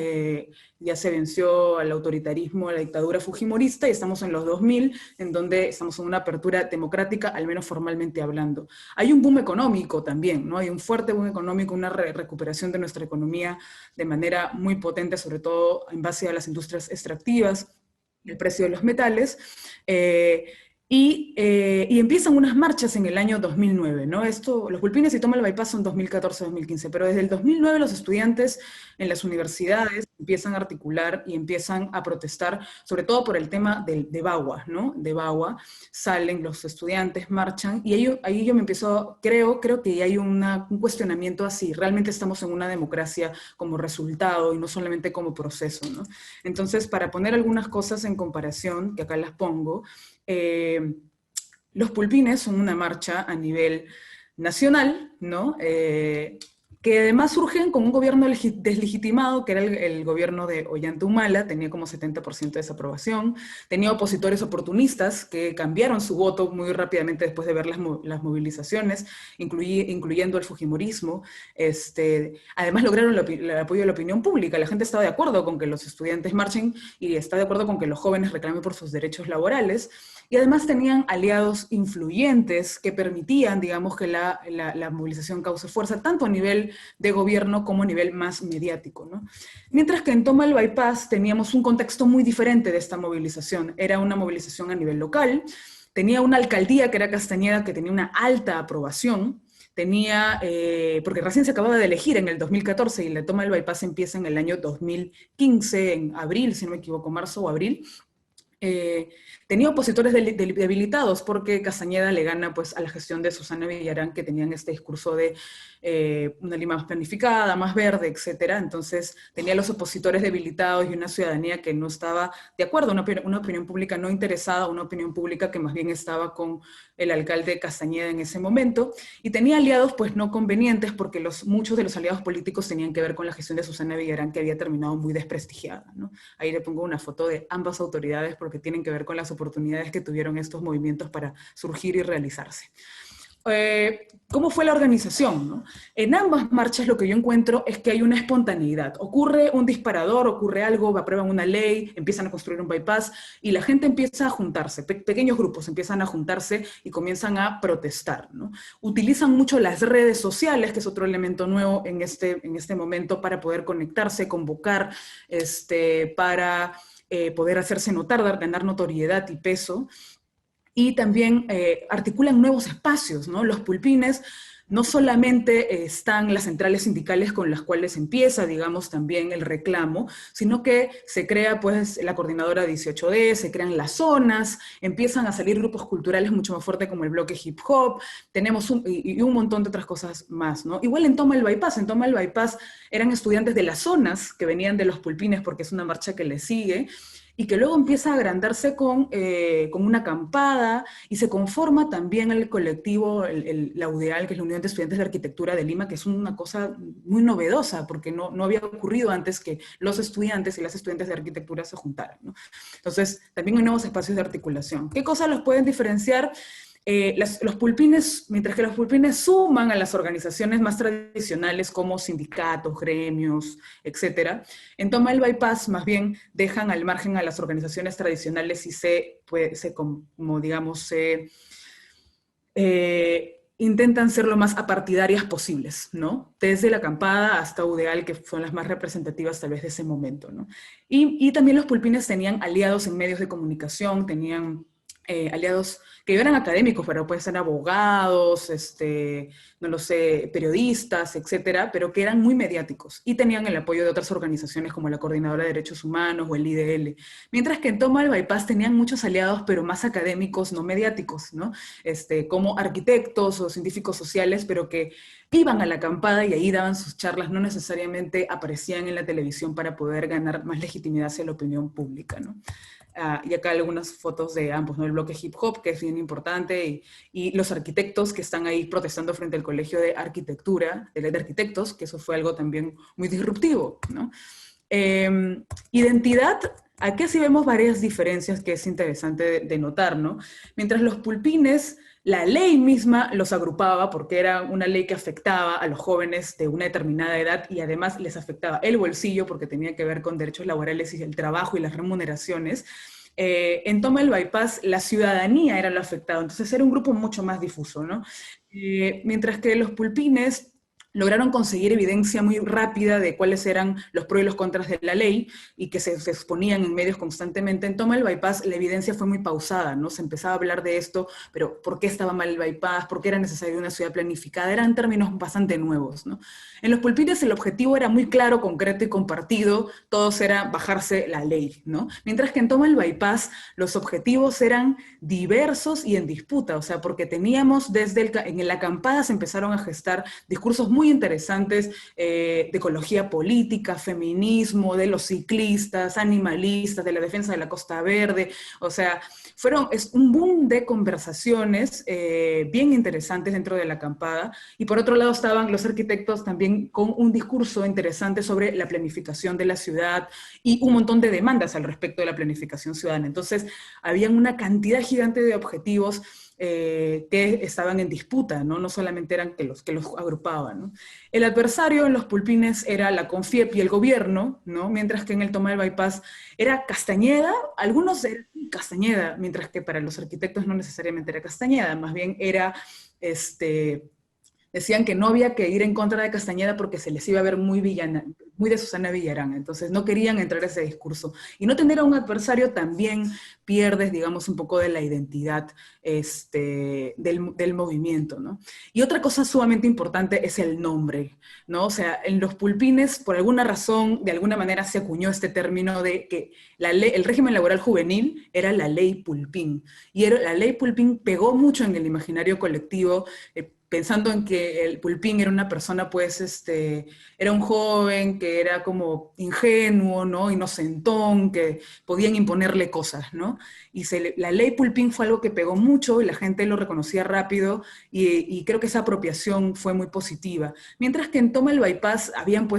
Ya se venció al autoritarismo, a la dictadura fujimorista, y estamos en los 2000, en donde estamos en una apertura democrática, al menos formalmente hablando. Hay un boom económico también, ¿no? Hay un fuerte boom económico, una recuperación de nuestra economía de manera muy potente, sobre todo en base a las industrias extractivas, el precio de los metales, y empiezan unas marchas en el año 2009, ¿no? Los Pulpines y Toma el Bypass son 2014-2015, pero desde el 2009 los estudiantes en las universidades empiezan a articular y empiezan a protestar, sobre todo por el tema de Bagua, ¿no? De Bagua, salen los estudiantes, marchan, y ahí yo me empiezo, creo que hay un cuestionamiento así, realmente estamos en una democracia como resultado y no solamente como proceso, ¿no? Entonces, para poner algunas cosas en comparación, que acá las pongo, los Pulpines son una marcha a nivel nacional, ¿no? Que además surgen con un gobierno deslegitimado, que era el gobierno de Ollanta Humala, tenía como 70% de desaprobación, tenía opositores oportunistas que cambiaron su voto muy rápidamente después de ver las movilizaciones, incluyendo el fujimorismo. Además lograron el apoyo de la opinión pública, la gente estaba de acuerdo con que los estudiantes marchen y está de acuerdo con que los jóvenes reclamen por sus derechos laborales, y además tenían aliados influyentes que permitían, digamos, que la movilización cause fuerza, tanto a nivel de gobierno como a nivel más mediático, ¿no? Mientras que en Toma el Bypass teníamos un contexto muy diferente de esta movilización. Era una movilización a nivel local, tenía una alcaldía que era Castañeda, que tenía una alta aprobación, porque recién se acababa de elegir en el 2014 y la Toma del Bypass empieza en el año 2015, en abril, si no me equivoco, marzo o abril. Tenía opositores debilitados porque Castañeda le gana pues, a la gestión de Susana Villarán, que tenían este discurso de una Lima más planificada, más verde, etc. Entonces tenía los opositores debilitados y una ciudadanía que no estaba de acuerdo, una opinión pública no interesada, una opinión pública que más bien estaba con el alcalde Castañeda en ese momento, y tenía aliados pues no convenientes porque muchos de los aliados políticos tenían que ver con la gestión de Susana Villarán, que había terminado muy desprestigiada, ¿no? Ahí le pongo una foto de ambas autoridades porque tienen que ver con las oportunidades que tuvieron estos movimientos para surgir y realizarse. ¿Cómo fue la organización, ¿no? En ambas marchas lo que yo encuentro es que hay una espontaneidad. Ocurre un disparador, ocurre algo, aprueban una ley, empiezan a construir un bypass y la gente empieza a juntarse, pequeños grupos empiezan a juntarse y comienzan a protestar, ¿no? Utilizan mucho las redes sociales, que es otro elemento nuevo en este momento, para poder conectarse, convocar, para poder hacerse notar, ganar notoriedad y peso. Y también articulan nuevos espacios, ¿no? Los Pulpines no solamente están las centrales sindicales con las cuales empieza, digamos, también el reclamo, sino que se crea, pues, la coordinadora 18D, se crean las zonas, empiezan a salir grupos culturales mucho más fuertes como el bloque hip hop, tenemos un montón de otras cosas más, ¿no? Igual en Toma el Bypass eran estudiantes de las zonas que venían de los Pulpines porque es una marcha que les sigue, y que luego empieza a agrandarse con una acampada, y se conforma también el colectivo, la UDEAL, que es la Unión de Estudiantes de Arquitectura de Lima, que es una cosa muy novedosa, porque no había ocurrido antes que los estudiantes y las estudiantes de arquitectura se juntaran, ¿no? Entonces, también hay nuevos espacios de articulación. ¿Qué cosas los pueden diferenciar? Los pulpines, mientras que los pulpines suman a las organizaciones más tradicionales como sindicatos, gremios, etcétera, en Toma el Bypass más bien dejan al margen a las organizaciones tradicionales y intentan ser lo más apartidarias posibles, ¿no? Desde la acampada hasta UDEAL, que son las más representativas tal vez de ese momento, ¿no? Y también los pulpines tenían aliados en medios de comunicación, tenían aliados que eran académicos, pero pueden ser abogados, no lo sé, periodistas, etcétera, pero que eran muy mediáticos y tenían el apoyo de otras organizaciones como la Coordinadora de Derechos Humanos o el IDL. Mientras que en Toma el Bypass tenían muchos aliados, pero más académicos, no mediáticos, ¿no? Como arquitectos o científicos sociales, pero que iban a la acampada y ahí daban sus charlas, no necesariamente aparecían en la televisión para poder ganar más legitimidad hacia la opinión pública, ¿no? Y acá algunas fotos de ambos, ¿no? El bloque hip hop, que es bien importante, y los arquitectos que están ahí protestando frente al Colegio de Arquitectura, de Arquitectos, que eso fue algo también muy disruptivo, ¿no? Identidad, aquí sí vemos varias diferencias que es interesante de notar, ¿no? Mientras los pulpines, la ley misma los agrupaba porque era una ley que afectaba a los jóvenes de una determinada edad y además les afectaba el bolsillo porque tenía que ver con derechos laborales y el trabajo y las remuneraciones. En Toma el Bypass, la ciudadanía era lo afectado, entonces era un grupo mucho más difuso, ¿no? Mientras que los pulpines lograron conseguir evidencia muy rápida de cuáles eran los pros y los contras de la ley y que se exponían en medios constantemente. En Toma el Bypass la evidencia fue muy pausada, ¿no? Se empezaba a hablar de esto, pero ¿por qué estaba mal el bypass? ¿Por qué era necesaria una ciudad planificada? Eran términos bastante nuevos, ¿no? En los pulpines el objetivo era muy claro, concreto y compartido, todos era bajarse la ley, ¿no? Mientras que en Toma el Bypass los objetivos eran diversos y en disputa, o sea, porque teníamos en la acampada se empezaron a gestar discursos muy interesantes de ecología política, feminismo, de los ciclistas, animalistas, de la defensa de la Costa Verde, o sea, es un boom de conversaciones bien interesantes dentro de la acampada, y por otro lado estaban los arquitectos también con un discurso interesante sobre la planificación de la ciudad y un montón de demandas al respecto de la planificación ciudadana. Entonces, había una cantidad gigante de objetivos que estaban en disputa, ¿no? No solamente eran que los agrupaban, ¿no? El adversario en los pulpines era la CONFIEP y el gobierno, ¿no? Mientras que en el Toma del Bypass era Castañeda, algunos eran Castañeda, mientras que para los arquitectos no necesariamente era Castañeda, más bien era decían que no había que ir en contra de Castañeda porque se les iba a ver muy villana, muy de Susana Villarán, entonces no querían entrar a ese discurso. Y no tener a un adversario también pierdes, digamos, un poco de la identidad del movimiento, ¿no? Y otra cosa sumamente importante es el nombre, ¿no? O sea, en los pulpines, por alguna razón, de alguna manera se acuñó este término de que el régimen laboral juvenil era la ley Pulpín. Y la ley Pulpín pegó mucho en el imaginario colectivo, pensando en que el pulpín era una persona, pues, era un joven que era como ingenuo, ¿no? Inocentón, que podían imponerle cosas, ¿no? Y la ley pulpín fue algo que pegó mucho y la gente lo reconocía rápido y creo que esa apropiación fue muy positiva. Mientras que en Toma el Bypass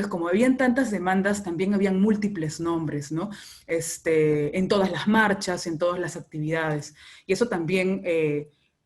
como habían tantas demandas, también habían múltiples nombres, ¿no? En todas las marchas, en todas las actividades. Y eso también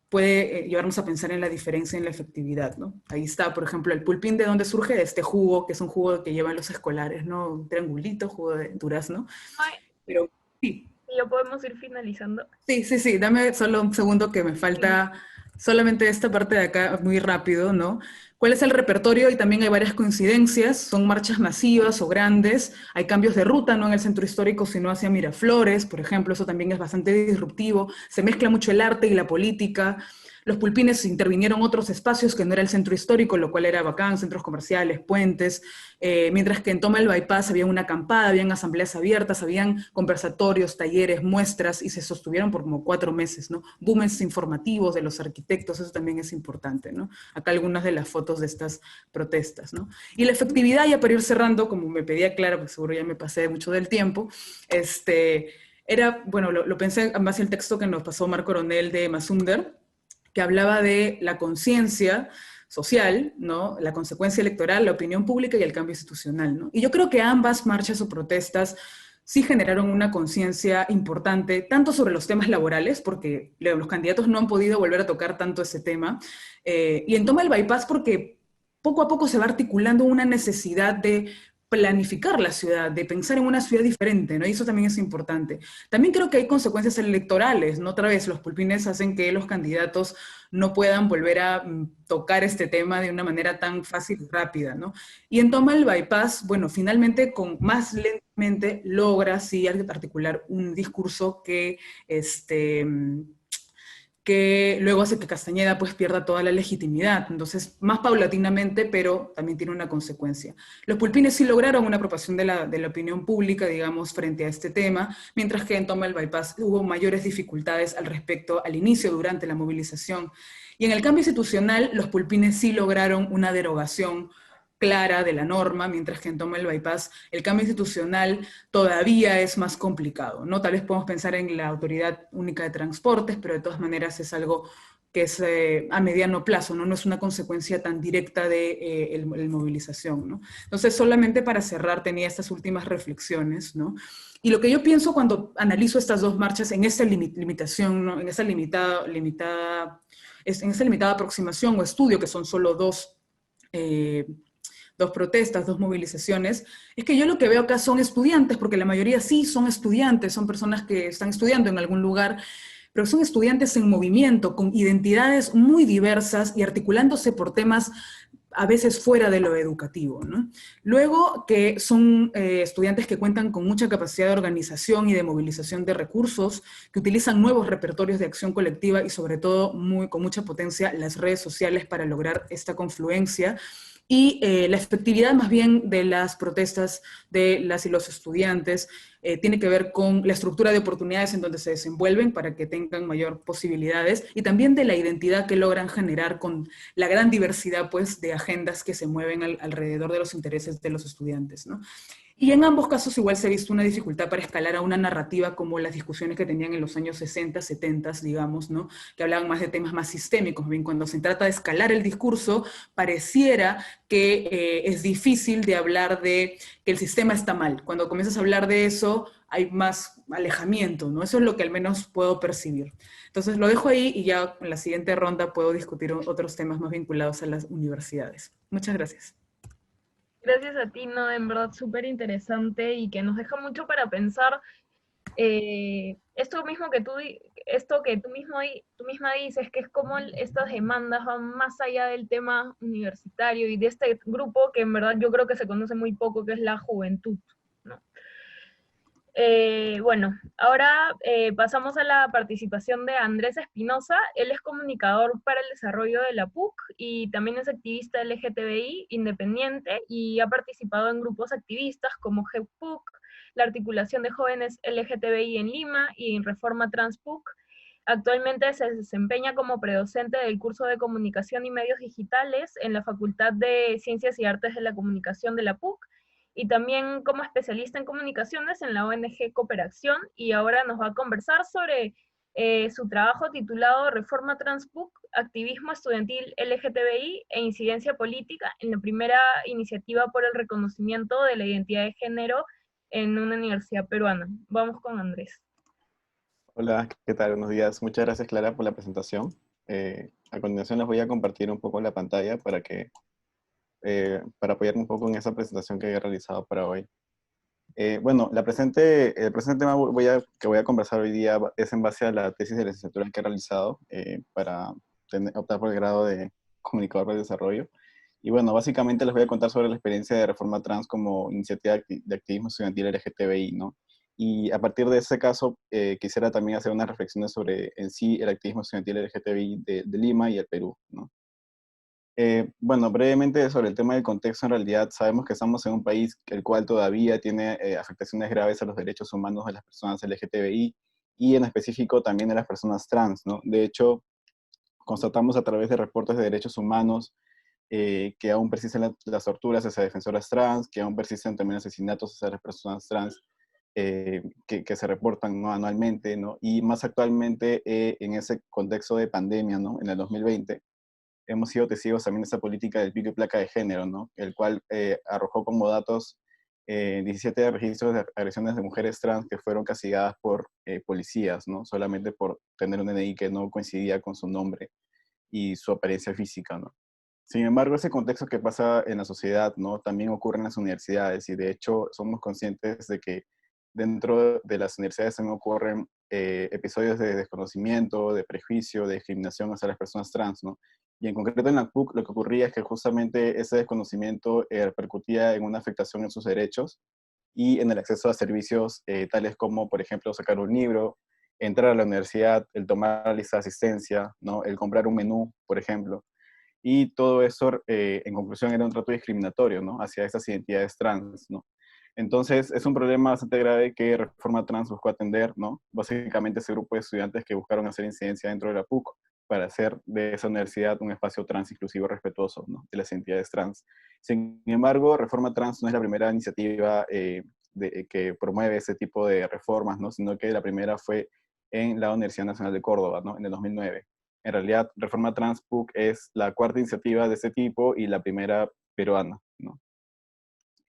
puede llevarnos a pensar en la diferencia en la efectividad, ¿no? Ahí está, por ejemplo, el pulpín, ¿de dónde surge? De este jugo, que es un jugo que llevan los escolares, ¿no? Un triangulito, jugo de durazno. Ay, Pero sí. ¿ya podemos ir finalizando? Sí, dame solo un segundo que me falta solamente esta parte de acá, muy rápido, ¿no? ¿Cuál es el repertorio? Y también hay varias coincidencias, son marchas masivas o grandes, hay cambios de ruta, no en el centro histórico, sino hacia Miraflores, por ejemplo, eso también es bastante disruptivo, se mezcla mucho el arte y la política. Los pulpines intervinieron otros espacios que no era el centro histórico, lo cual era bacán, centros comerciales, puentes, mientras que en Toma el Bypass había una acampada, habían asambleas abiertas, habían conversatorios, talleres, muestras, y se sostuvieron por como 4 meses, ¿no? Booms informativos de los arquitectos, eso también es importante, ¿no? Acá algunas de las fotos de estas protestas, ¿no? Y la efectividad, ya para ir cerrando, como me pedía Clara, porque seguro ya me pasé mucho del tiempo, era, bueno, lo pensé en base al texto que nos pasó Marc Coronel de Masunder, que hablaba de la conciencia social, ¿no? La consecuencia electoral, la opinión pública y el cambio institucional, ¿no? Y yo creo que ambas marchas o protestas sí generaron una conciencia importante, tanto sobre los temas laborales, porque los candidatos no han podido volver a tocar tanto ese tema, y en Toma el Bypass porque poco a poco se va articulando una necesidad de planificar la ciudad, de pensar en una ciudad diferente, ¿no? Y eso también es importante. También creo que hay consecuencias electorales, ¿no? Otra vez, los pulpines hacen que los candidatos no puedan volver a tocar este tema de una manera tan fácil y rápida, ¿no? Y en Toma el Bypass, bueno, finalmente más lentamente logra sí articular un discurso que luego hace que Castañeda pues pierda toda la legitimidad. Entonces, más paulatinamente, pero también tiene una consecuencia. Los pulpines sí lograron una apropiación de la opinión pública, digamos, frente a este tema, mientras que en Toma el Bypass hubo mayores dificultades al respecto al inicio, durante la movilización. Y en el cambio institucional, los pulpines sí lograron una derogación clara de la norma, mientras que en Toma el Bypass el cambio institucional todavía es más complicado, ¿no? Tal vez podemos pensar en la Autoridad Única de Transportes, pero de todas maneras es algo que es a mediano plazo, ¿no? No es una consecuencia tan directa de la movilización, ¿no? Entonces, solamente para cerrar, tenía estas últimas reflexiones, ¿no? Y lo que yo pienso cuando analizo estas dos marchas en esta limitación, ¿no? En esa limitada aproximación o estudio, que son solo dos protestas, dos movilizaciones, es que yo lo que veo acá son estudiantes, porque la mayoría sí son estudiantes, son personas que están estudiando en algún lugar, pero son estudiantes en movimiento, con identidades muy diversas y articulándose por temas a veces fuera de lo educativo, ¿no? Luego que son estudiantes que cuentan con mucha capacidad de organización y de movilización de recursos, que utilizan nuevos repertorios de acción colectiva y sobre todo con mucha potencia las redes sociales para lograr esta confluencia. Y la efectividad más bien de las protestas de las y los estudiantes tiene que ver con la estructura de oportunidades en donde se desenvuelven para que tengan mayor posibilidades y también de la identidad que logran generar con la gran diversidad pues, de agendas que se mueven alrededor de los intereses de los estudiantes, ¿no? Y en ambos casos igual se ha visto una dificultad para escalar a una narrativa como las discusiones que tenían en los años 60, 70, digamos, ¿no? Que hablaban más de temas más sistémicos. Bien, cuando se trata de escalar el discurso, pareciera que es difícil de hablar de que el sistema está mal. Cuando comienzas a hablar de eso, hay más alejamiento, ¿no? Eso es lo que al menos puedo percibir. Entonces lo dejo ahí y ya en la siguiente ronda puedo discutir otros temas más vinculados a las universidades. Muchas gracias. Gracias a ti, no, en verdad súper interesante y que nos deja mucho para pensar. Esto que tú misma dices, que es como estas demandas van más allá del tema universitario y de este grupo que en verdad yo creo que se conoce muy poco, que es la juventud, ¿no? Bueno, ahora pasamos a la participación de Andrés Espinosa. Él es comunicador para el desarrollo de la PUC y también es activista LGTBI independiente y ha participado en grupos activistas como GEPUC, la Articulación de Jóvenes LGTBI en Lima y en Reforma Trans PUC. Actualmente se desempeña como predocente del curso de Comunicación y Medios Digitales en la Facultad de Ciencias y Artes de la Comunicación de la PUC y también como especialista en comunicaciones en la ONG Cooperación, y ahora nos va a conversar sobre su trabajo titulado Reforma Trans PUC, Activismo Estudiantil LGTBI e Incidencia Política en la primera iniciativa por el reconocimiento de la identidad de género en una universidad peruana. Vamos con Andrés. Hola, ¿qué tal? Buenos días. Muchas gracias, Clara, por la presentación. A continuación les voy a compartir un poco la pantalla para apoyarme un poco en esa presentación que he realizado para hoy. Bueno, el presente tema que voy a conversar hoy día es en base a la tesis de licenciatura que he realizado para optar por el grado de comunicador de desarrollo. Y bueno, básicamente les voy a contar sobre la experiencia de Reforma Trans como iniciativa de activismo estudiantil LGTBI, ¿no? Y a partir de ese caso, quisiera también hacer unas reflexiones sobre en sí el activismo estudiantil LGTBI de Lima y el Perú, ¿no? Bueno, brevemente sobre el tema del contexto, en realidad sabemos que estamos en un país el cual todavía tiene afectaciones graves a los derechos humanos de las personas LGTBI y en específico también de las personas trans, ¿no? De hecho, constatamos a través de reportes de derechos humanos que aún persisten las torturas hacia defensoras trans, que aún persisten también asesinatos hacia las personas trans que se reportan, ¿no?, anualmente, ¿no? Y más actualmente en ese contexto de pandemia, ¿no?, en el 2020, hemos sido testigos también de esa política del pico y placa de género, ¿no?, el cual arrojó como datos 17 registros de agresiones de mujeres trans que fueron castigadas por policías, ¿no?, solamente por tener un DNI que no coincidía con su nombre y su apariencia física, ¿no? Sin embargo, ese contexto que pasa en la sociedad, ¿no?, también ocurre en las universidades, y de hecho somos conscientes de que dentro de las universidades también ocurren episodios de desconocimiento, de prejuicio, de discriminación hacia las personas trans, ¿no? Y en concreto en la PUC lo que ocurría es que justamente ese desconocimiento repercutía en una afectación en sus derechos y en el acceso a servicios tales como, por ejemplo, sacar un libro, entrar a la universidad, el tomar la lista de asistencia, ¿no?, el comprar un menú, por ejemplo. Y todo eso, en conclusión, era un trato discriminatorio, ¿no?, hacia estas identidades trans, ¿no? Entonces, es un problema bastante grave que Reforma Trans buscó atender, ¿no? Básicamente ese grupo de estudiantes que buscaron hacer incidencia dentro de la PUC para hacer de esa universidad un espacio trans inclusivo respetuoso, ¿no?, de las identidades trans. Sin embargo, Reforma Trans no es la primera iniciativa que promueve ese tipo de reformas, ¿no?, sino que la primera fue en la Universidad Nacional de Córdoba, ¿no?, en el 2009. En realidad, Reforma Trans PUC es la cuarta iniciativa de este tipo y la primera peruana, ¿no?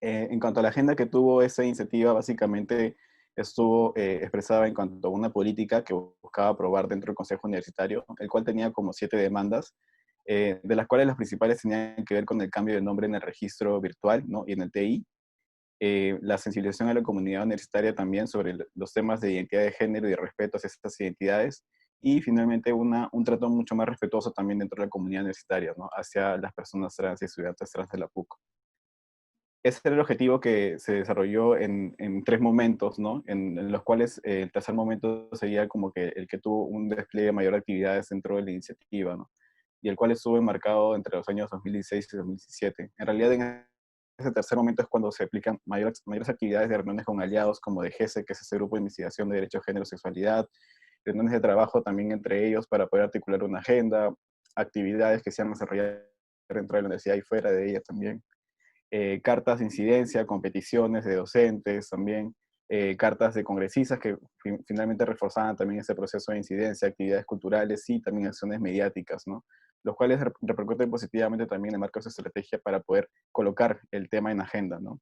En cuanto a la agenda que tuvo esa iniciativa, básicamente estuvo expresada en cuanto a una política que buscaba aprobar dentro del Consejo Universitario, el cual tenía como 7 demandas, de las cuales las principales tenían que ver con el cambio de nombre en el registro virtual, ¿no?, y en el TI, la sensibilización a la comunidad universitaria también sobre los temas de identidad de género y de respeto hacia estas identidades, y finalmente un trato mucho más respetuoso también dentro de la comunidad universitaria, ¿no?, hacia las personas trans y estudiantes trans de la PUC. Ese era el objetivo que se desarrolló en 3 momentos, ¿no?, en los cuales el tercer momento sería como que el que tuvo un despliegue mayor de actividades dentro de la iniciativa, ¿no?, y el cual estuvo enmarcado entre los años 2016 y 2017. En realidad, en ese tercer momento es cuando se aplican mayores actividades de reuniones con aliados como de GESE, que es ese grupo de investigación de derechos, género, sexualidad, reuniones de trabajo también entre ellos para poder articular una agenda, actividades que se han desarrollado dentro de la universidad y fuera de ella también, cartas de incidencia, competiciones de docentes también, cartas de congresistas que finalmente reforzaban también ese proceso de incidencia, actividades culturales y también acciones mediáticas, ¿no?, los cuales repercuten positivamente también en el marco de su estrategia para poder colocar el tema en agenda, ¿no?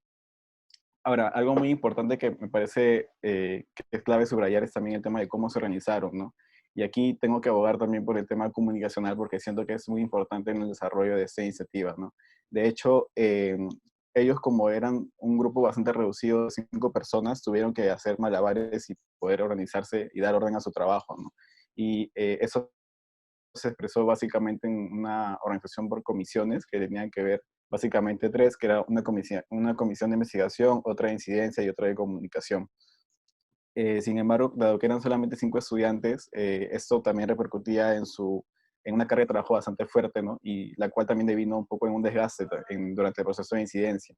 Ahora, algo muy importante que me parece que es clave subrayar es también el tema de cómo se organizaron, ¿no? Y aquí tengo que abogar también por el tema comunicacional porque siento que es muy importante en el desarrollo de esta iniciativa, ¿no? De hecho, ellos como eran un grupo bastante reducido de 5 personas, tuvieron que hacer malabares y poder organizarse y dar orden a su trabajo, ¿no? Y eso se expresó básicamente en una organización por comisiones que tenían que ver básicamente 3, que era una comisión de investigación, otra de incidencia y otra de comunicación. Sin embargo, dado que eran solamente 5 estudiantes, esto también repercutía en una carga de trabajo bastante fuerte, ¿no?, y la cual también devino un poco en un desgaste durante el proceso de incidencia.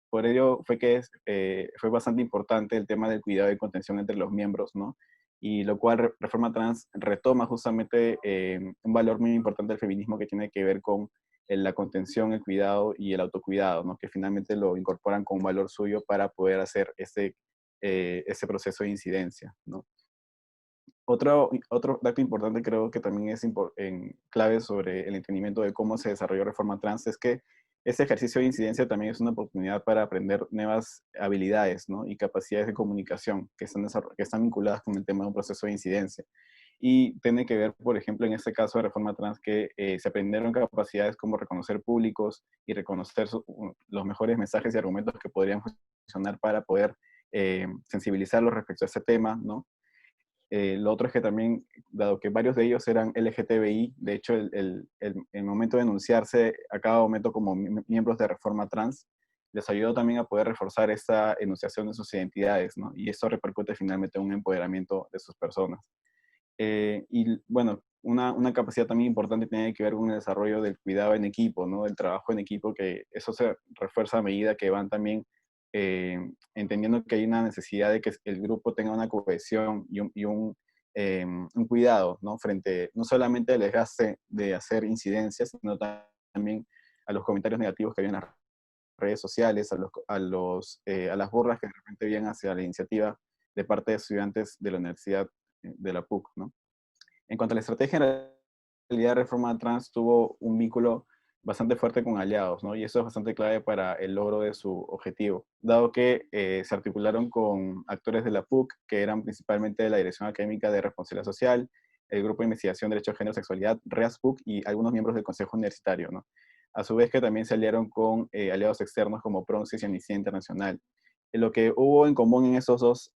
Por ello fue bastante importante el tema del cuidado y contención entre los miembros, ¿no? Y lo cual Reforma Trans retoma justamente un valor muy importante del feminismo que tiene que ver con la contención, el cuidado y el autocuidado, ¿no?, que finalmente lo incorporan como un valor suyo para poder hacer ese proceso de incidencia, ¿no? Otro dato importante creo que también es clave sobre el entendimiento de cómo se desarrolló Reforma Trans es que este ejercicio de incidencia también es una oportunidad para aprender nuevas habilidades, ¿no?, y capacidades de comunicación que están vinculadas con el tema de un proceso de incidencia. Y tiene que ver, por ejemplo, en este caso de Reforma Trans, que se aprendieron capacidades como reconocer públicos y reconocer los mejores mensajes y argumentos que podrían funcionar para poder sensibilizarlos respecto a ese tema, ¿no? Lo otro es que también, dado que varios de ellos eran LGTBI, de hecho el momento de enunciarse a cada momento como miembros de Reforma Trans, les ayudó también a poder reforzar esta enunciación de sus identidades, ¿no? Y esto repercute finalmente en un empoderamiento de sus personas. Y bueno, una capacidad también importante tiene que ver con el desarrollo del cuidado en equipo, ¿no?, el trabajo en equipo, que eso se refuerza a medida que van también entendiendo que hay una necesidad de que el grupo tenga una cohesión un cuidado, ¿no?, frente no solamente al desgaste de hacer incidencias, sino también a los comentarios negativos que hay en las redes sociales, a las burlas que de repente vienen hacia la iniciativa de parte de estudiantes de la Universidad de la PUC, ¿no? En cuanto a la estrategia, en realidad Reforma Trans tuvo un vínculo bastante fuerte con aliados, ¿no? Y eso es bastante clave para el logro de su objetivo, dado que se articularon con actores de la PUC, que eran principalmente de la Dirección Académica de Responsabilidad Social, el Grupo de Investigación de Derecho de Género y Sexualidad, REASPUC, y algunos miembros del Consejo Universitario, ¿no? A su vez que también se aliaron con aliados externos como PRONCIS y Amnistía Internacional. Lo que hubo en común en esos dos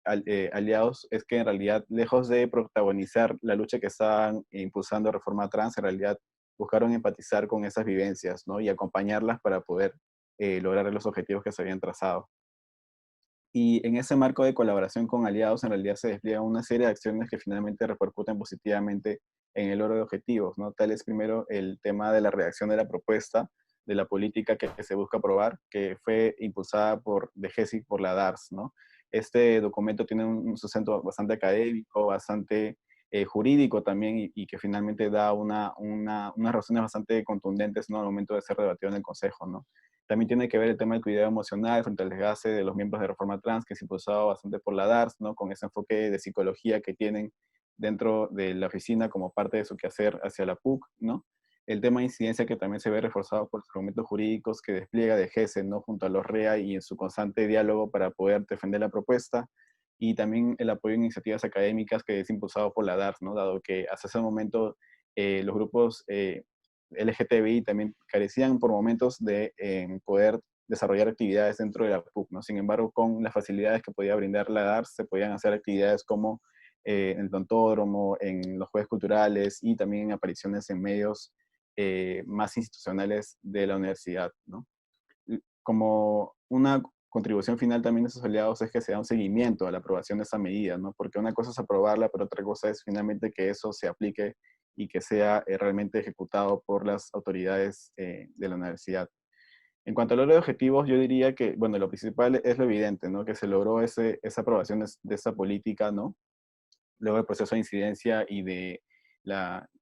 aliados es que en realidad, lejos de protagonizar la lucha que estaban impulsando Reforma Trans, en realidad buscaron empatizar con esas vivencias, ¿no? Y acompañarlas para poder lograr los objetivos que se habían trazado. Y en ese marco de colaboración con aliados, en realidad se despliegan una serie de acciones que finalmente repercuten positivamente en el logro de objetivos, ¿no? Tal es primero el tema de la redacción de la propuesta, de la política que se busca aprobar, que fue impulsada por DGESI, por la DARS, ¿no? Este documento tiene un sustento bastante académico, bastante jurídico también, y que finalmente da unas razones bastante contundentes, ¿no? Al momento de ser debatido en el Consejo, ¿no? También tiene que ver el tema del cuidado emocional frente al desgaste de los miembros de Reforma Trans, que es impulsado bastante por la DARS, ¿no? Con ese enfoque de psicología que tienen dentro de la oficina como parte de su quehacer hacia la PUC, ¿no? El tema de incidencia que también se ve reforzado por los argumentos jurídicos que despliega de GESE, ¿no? Junto a los REA y en su constante diálogo para poder defender la propuesta, y también el apoyo a iniciativas académicas que es impulsado por la DARS, ¿no? Dado que hasta ese momento los grupos LGTBI también carecían por momentos de poder desarrollar actividades dentro de la PUC, ¿no? Sin embargo, con las facilidades que podía brindar la DARS, se podían hacer actividades como en el Tontódromo, en los jueves culturales y también en apariciones en medios más institucionales de la universidad, ¿no? Como una contribución final también de esos aliados es que se da un seguimiento a la aprobación de esa medida, ¿no? Porque una cosa es aprobarla, pero otra cosa es finalmente que eso se aplique y que sea realmente ejecutado por las autoridades de la universidad. En cuanto al logro de objetivos, yo diría que, bueno, lo principal es lo evidente, ¿no? Que se logró esa aprobación de esa política, ¿no? Luego del proceso de incidencia y de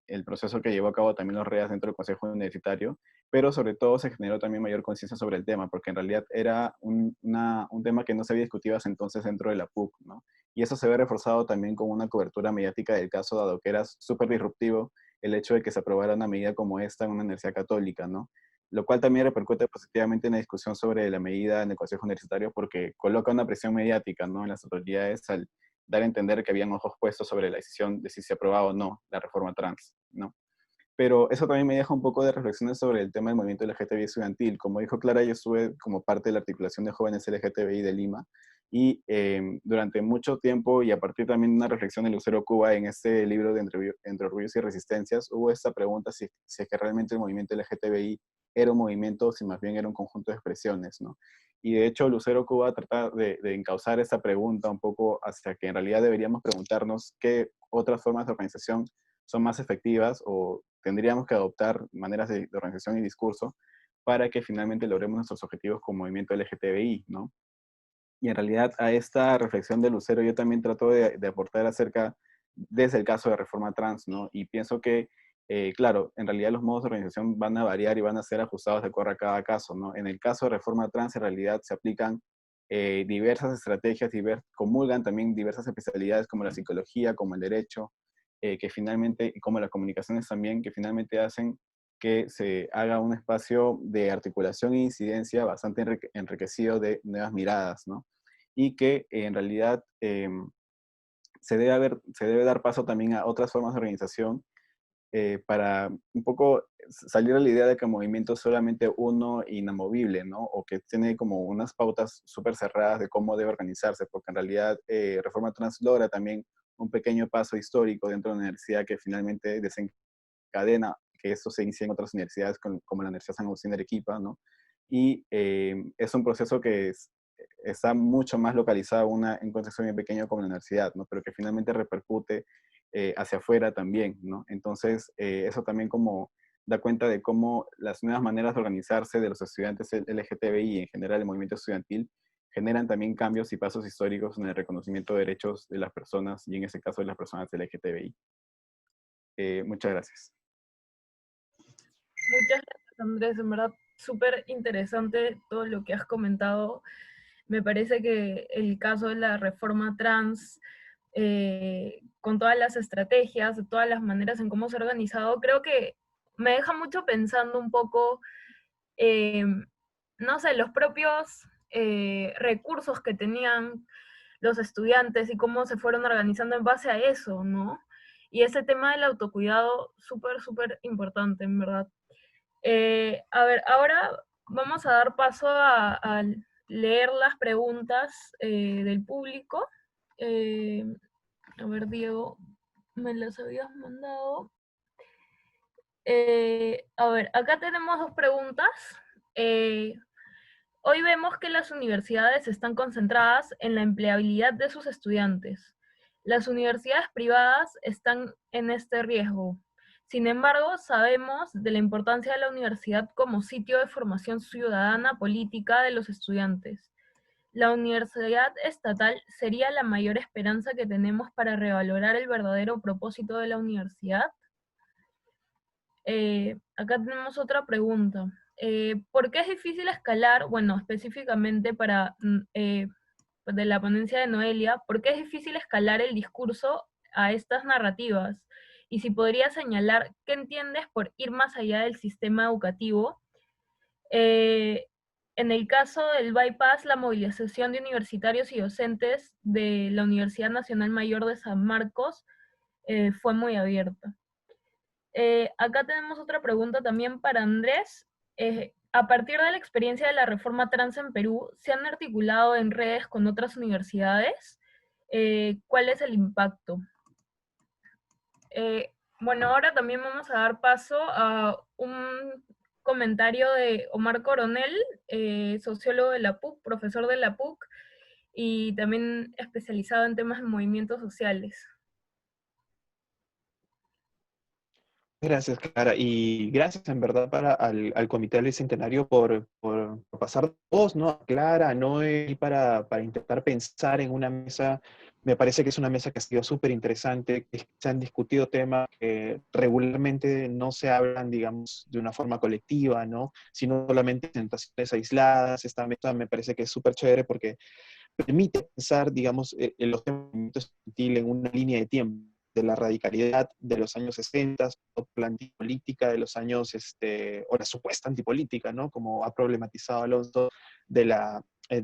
el proceso que llevó a cabo también los REAS dentro del Consejo Universitario, pero sobre todo se generó también mayor conciencia sobre el tema, porque en realidad era un tema que no se había discutido hasta entonces dentro de la PUC, ¿no? Y eso se ve reforzado también con una cobertura mediática del caso, dado que era súper disruptivo el hecho de que se aprobara una medida como esta en una universidad católica, ¿no? Lo cual también repercute positivamente en la discusión sobre la medida en el Consejo Universitario, porque coloca una presión mediática, ¿no? En las autoridades al dar a entender que habían ojos puestos sobre la decisión de si se aprobaba o no la reforma trans, ¿no? Pero eso también me deja un poco de reflexiones sobre el tema del movimiento LGTBI estudiantil. Como dijo Clara, yo estuve como parte de la articulación de jóvenes LGTBI de Lima, y durante mucho tiempo, y a partir también de una reflexión de Lucero Cuba en este libro de Entre Orgullos y Resistencias, hubo esta pregunta si es que realmente el movimiento LGTBI era un movimiento o si más bien era un conjunto de expresiones, ¿no? Y de hecho, Lucero Cuba trata de encauzar esta pregunta un poco hacia que en realidad deberíamos preguntarnos qué otras formas de organización son más efectivas, o tendríamos que adoptar maneras de organización y discurso para que finalmente logremos nuestros objetivos como movimiento LGTBI, ¿no? Y en realidad a esta reflexión de Lucero yo también trato de aportar acerca, desde el caso de Reforma Trans, ¿no? Y pienso que, claro, en realidad los modos de organización van a variar y van a ser ajustados de acuerdo a cada caso, ¿no? En el caso de Reforma Trans, en realidad se aplican diversas estrategias, comulgan también diversas especialidades como la psicología, como el derecho, que finalmente, y como las comunicaciones también, que finalmente hacen que se haga un espacio de articulación e incidencia bastante enriquecido de nuevas miradas, ¿no? Y que en realidad se debe dar paso también a otras formas de organización para un poco salir a la idea de que el movimiento es solamente uno inamovible, ¿no? O que tiene como unas pautas súper cerradas de cómo debe organizarse, porque en realidad Reforma Trans logra también un pequeño paso histórico dentro de la universidad que finalmente desencadena que eso se inicie en otras universidades como la Universidad San Agustín de Arequipa, ¿no? Y es un proceso que está mucho más localizado en un contexto bien pequeño como la universidad, ¿no? Pero que finalmente repercute hacia afuera también, ¿no? Entonces, eso también como da cuenta de cómo las nuevas maneras de organizarse de los estudiantes LGTBI y en general el movimiento estudiantil generan también cambios y pasos históricos en el reconocimiento de derechos de las personas, y en ese caso de las personas LGTBI. Muchas gracias. Muchas gracias, Andrés. En verdad, súper interesante todo lo que has comentado. Me parece que el caso de la reforma trans, con todas las estrategias, de todas las maneras en cómo se ha organizado, creo que me deja mucho pensando un poco, eh, no sé, los propios recursos que tenían los estudiantes y cómo se fueron organizando en base a eso, ¿no? Y ese tema del autocuidado, súper, súper importante, en verdad. A ver, ahora vamos a dar paso a leer las preguntas del público. Eh, a ver, Diego, me las habías mandado. A ver, acá tenemos dos preguntas. Eh, Hoy vemos que las universidades están concentradas en la empleabilidad de sus estudiantes. Las universidades privadas están en este riesgo. Sin embargo, sabemos de la importancia de la universidad como sitio de formación ciudadana política de los estudiantes. La universidad estatal sería la mayor esperanza que tenemos para revalorar el verdadero propósito de la universidad. Acá tenemos otra pregunta. ¿Por qué es difícil escalar? Bueno, específicamente de la ponencia de Noelia, ¿por qué es difícil escalar el discurso a estas narrativas? Y si podría señalar qué entiendes por ir más allá del sistema educativo. Eh, en el caso del bypass, la movilización de universitarios y docentes de la Universidad Nacional Mayor de San Marcos fue muy abierta. Acá tenemos otra pregunta también para Andrés. A partir de la experiencia de la reforma trans en Perú, ¿se han articulado en redes con otras universidades? ¿Cuál es el impacto? Bueno, ahora también vamos a dar paso a un comentario de Omar Coronel, sociólogo de la PUC, profesor de la PUC, y también especializado en temas de movimientos sociales. Gracias, Clara. Y gracias en verdad al Comité del Bicentenario por pasar voz, ¿no? A Clara, a Noel, para intentar pensar en una mesa. Me parece que es una mesa que ha sido súper interesante, que se han discutido temas que regularmente no se hablan, digamos, de una forma colectiva, ¿no? Sino solamente presentaciones aisladas. Esta mesa me parece que es súper chévere porque permite pensar, digamos, en los temas del movimiento estudiantil en una línea de tiempo, de la radicalidad de los años 60, la antipolítica de los años, o la supuesta antipolítica, ¿no? Como ha problematizado Alonso, de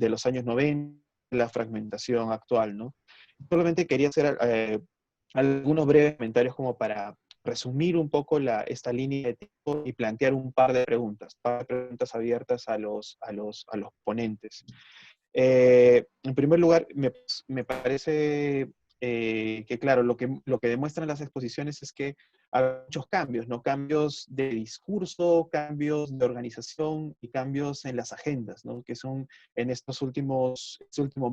los años 90, la fragmentación actual, ¿no? Solamente quería hacer algunos breves comentarios como para resumir un poco esta línea de tiempo y plantear un par de preguntas abiertas a los ponentes. En primer lugar, me parece que, claro, lo que demuestran las exposiciones es que hay muchos cambios, ¿no? Cambios de discurso, cambios de organización y cambios en las agendas, ¿no? Que son en este último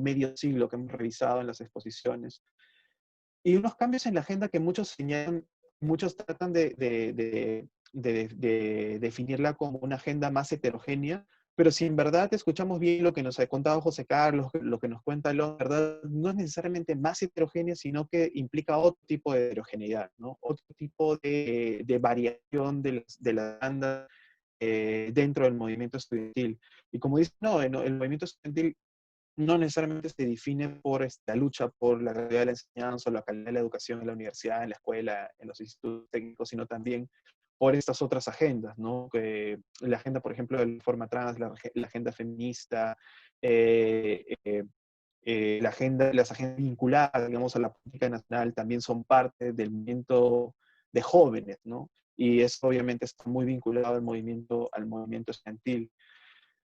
medio siglo que hemos revisado en las exposiciones. Y unos cambios en la agenda que muchos señalan, muchos tratan de definirla como una agenda más heterogénea, pero si en verdad escuchamos bien lo que nos ha contado José Carlos, lo que nos cuenta Alonso, en verdad no es necesariamente más heterogénea, sino que implica otro tipo de heterogeneidad, ¿no? Otro tipo de variación de la agenda dentro del movimiento estudiantil. Y como dice, no, el movimiento estudiantil no necesariamente se define por esta lucha por la calidad de la enseñanza o la calidad de la educación en la universidad, en la escuela, en los institutos técnicos, sino también por estas otras agendas, ¿no? La agenda, por ejemplo, de la reforma trans, la agenda feminista, las agendas vinculadas, digamos, a la política nacional también son parte del movimiento de jóvenes, ¿no? Y eso obviamente está muy vinculado al movimiento estudiantil.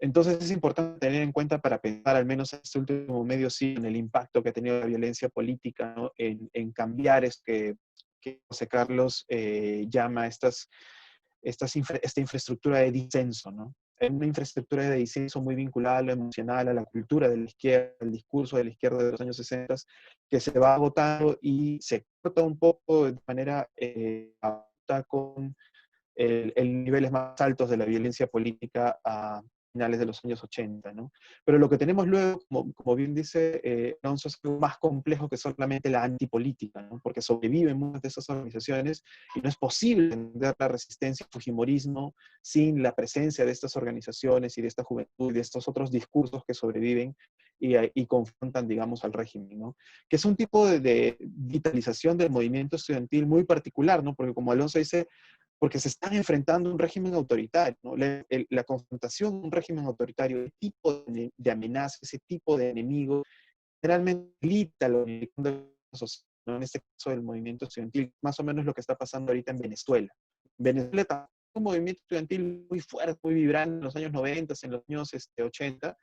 Entonces es importante tener en cuenta para pensar, al menos en este último medio siglo, en el impacto que ha tenido la violencia política, ¿no? En cambiar que José Carlos llama esta infraestructura de disenso, ¿no? Es una infraestructura de disenso muy vinculada a lo emocional, a la cultura de la izquierda, al discurso de la izquierda de los años 60, que se va agotando y se corta un poco de manera con el niveles más altos de la violencia política finales de los años 80, ¿no? Pero lo que tenemos luego, como bien dice Alonso, es algo más complejo que solamente la antipolítica, ¿no? Porque sobreviven muchas de esas organizaciones y no es posible entender la resistencia al fujimorismo sin la presencia de estas organizaciones y de esta juventud y de estos otros discursos que sobreviven y confrontan, digamos, al régimen, ¿no? Que es un tipo de vitalización del movimiento estudiantil muy particular, ¿no? Porque como Alonso dice, porque se están enfrentando a un régimen autoritario, ¿no? La confrontación a un régimen autoritario, el tipo de amenaza, ese tipo de enemigo, generalmente milita la organización de la sociedad, ¿no? En este caso del movimiento estudiantil, más o menos lo que está pasando ahorita en Venezuela. Venezuela también es un movimiento estudiantil muy fuerte, muy vibrante en los años 90, en los años 80,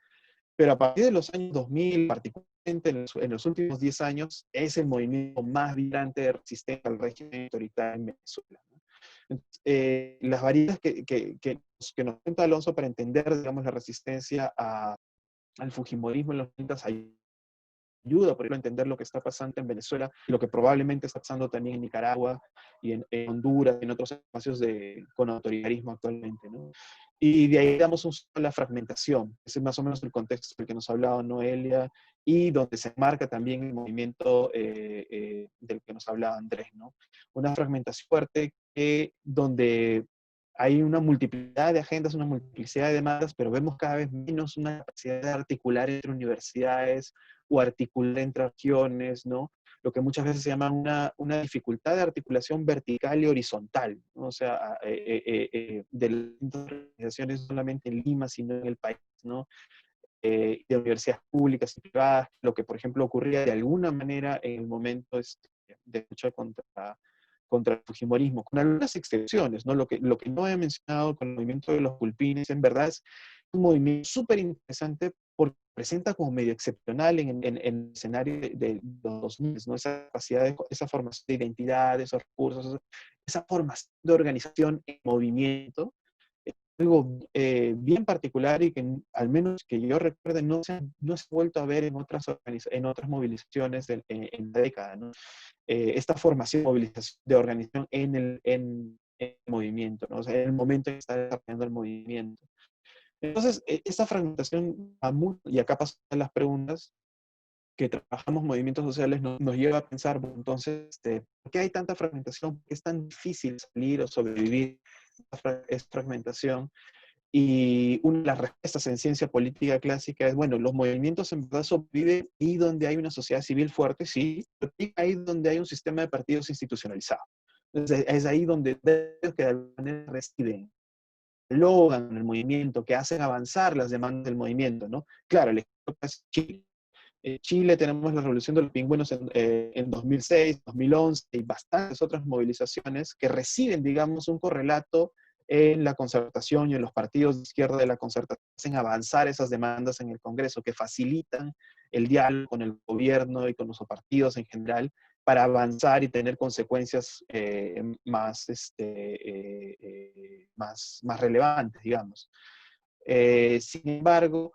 pero a partir de los años 2000, particularmente en los últimos 10 años, es el movimiento más vibrante de resistencia al régimen autoritario en Venezuela, ¿no? Las variedades que nos cuenta Alonso para entender, digamos, la resistencia al fujimorismo en los 90 ayuda, por ejemplo, a entender lo que está pasando en Venezuela y lo que probablemente está pasando también en Nicaragua y en Honduras, en otros espacios con autoritarismo actualmente, ¿no? Y de ahí damos la fragmentación. Ese es más o menos el contexto del que nos ha hablado Noelia y donde se marca también el movimiento del que nos hablaba Andrés, ¿no? Una fragmentación fuerte donde hay una multiplicidad de agendas, una multiplicidad de demandas, pero vemos cada vez menos una capacidad de articular entre universidades o articular entre regiones, ¿no? Lo que muchas veces se llama una dificultad de articulación vertical y horizontal, ¿no? O sea, de las organizaciones no solamente en Lima, sino en el país, ¿no? De universidades públicas y privadas, lo que, por ejemplo, ocurría de alguna manera en el momento de lucha contra el fujimorismo, con algunas excepciones, ¿no? Lo que no he mencionado con el movimiento de los culpines, en verdad es un movimiento súper interesante porque presenta como medio excepcional en el escenario de los 2000, ¿no? Esa capacidad, esa formación de identidad, esos recursos, esa formación de organización en movimiento, algo bien particular y que al menos que yo recuerde no se ha vuelto a ver en otras movilizaciones en la década, ¿no? Esta formación de organización en el movimiento, ¿no? O sea, en el momento en que está desarrollando el movimiento. Entonces, esta fragmentación, y acá pasan las preguntas, que trabajamos movimientos sociales nos lleva a pensar, bueno, entonces, ¿por qué hay tanta fragmentación? ¿Por qué es tan difícil salir o sobrevivir esta fragmentación? Y una de las respuestas en ciencia política clásica es, bueno, los movimientos en verdad sobreviven y donde hay una sociedad civil fuerte, sí, pero ahí donde hay un sistema de partidos institucionalizado. Entonces, es ahí donde que de alguna manera residen, logran el movimiento, que hacen avanzar las demandas del movimiento, ¿no? Claro, el ejemplo es Chile. En Chile tenemos la Revolución de los Pingüinos en 2006, 2011 y bastantes otras movilizaciones que reciben, digamos, un correlato en la concertación y en los partidos de izquierda de la concertación, hacen avanzar esas demandas en el Congreso, que facilitan el diálogo con el gobierno y con los partidos en general para avanzar y tener consecuencias más relevantes, digamos. Sin embargo,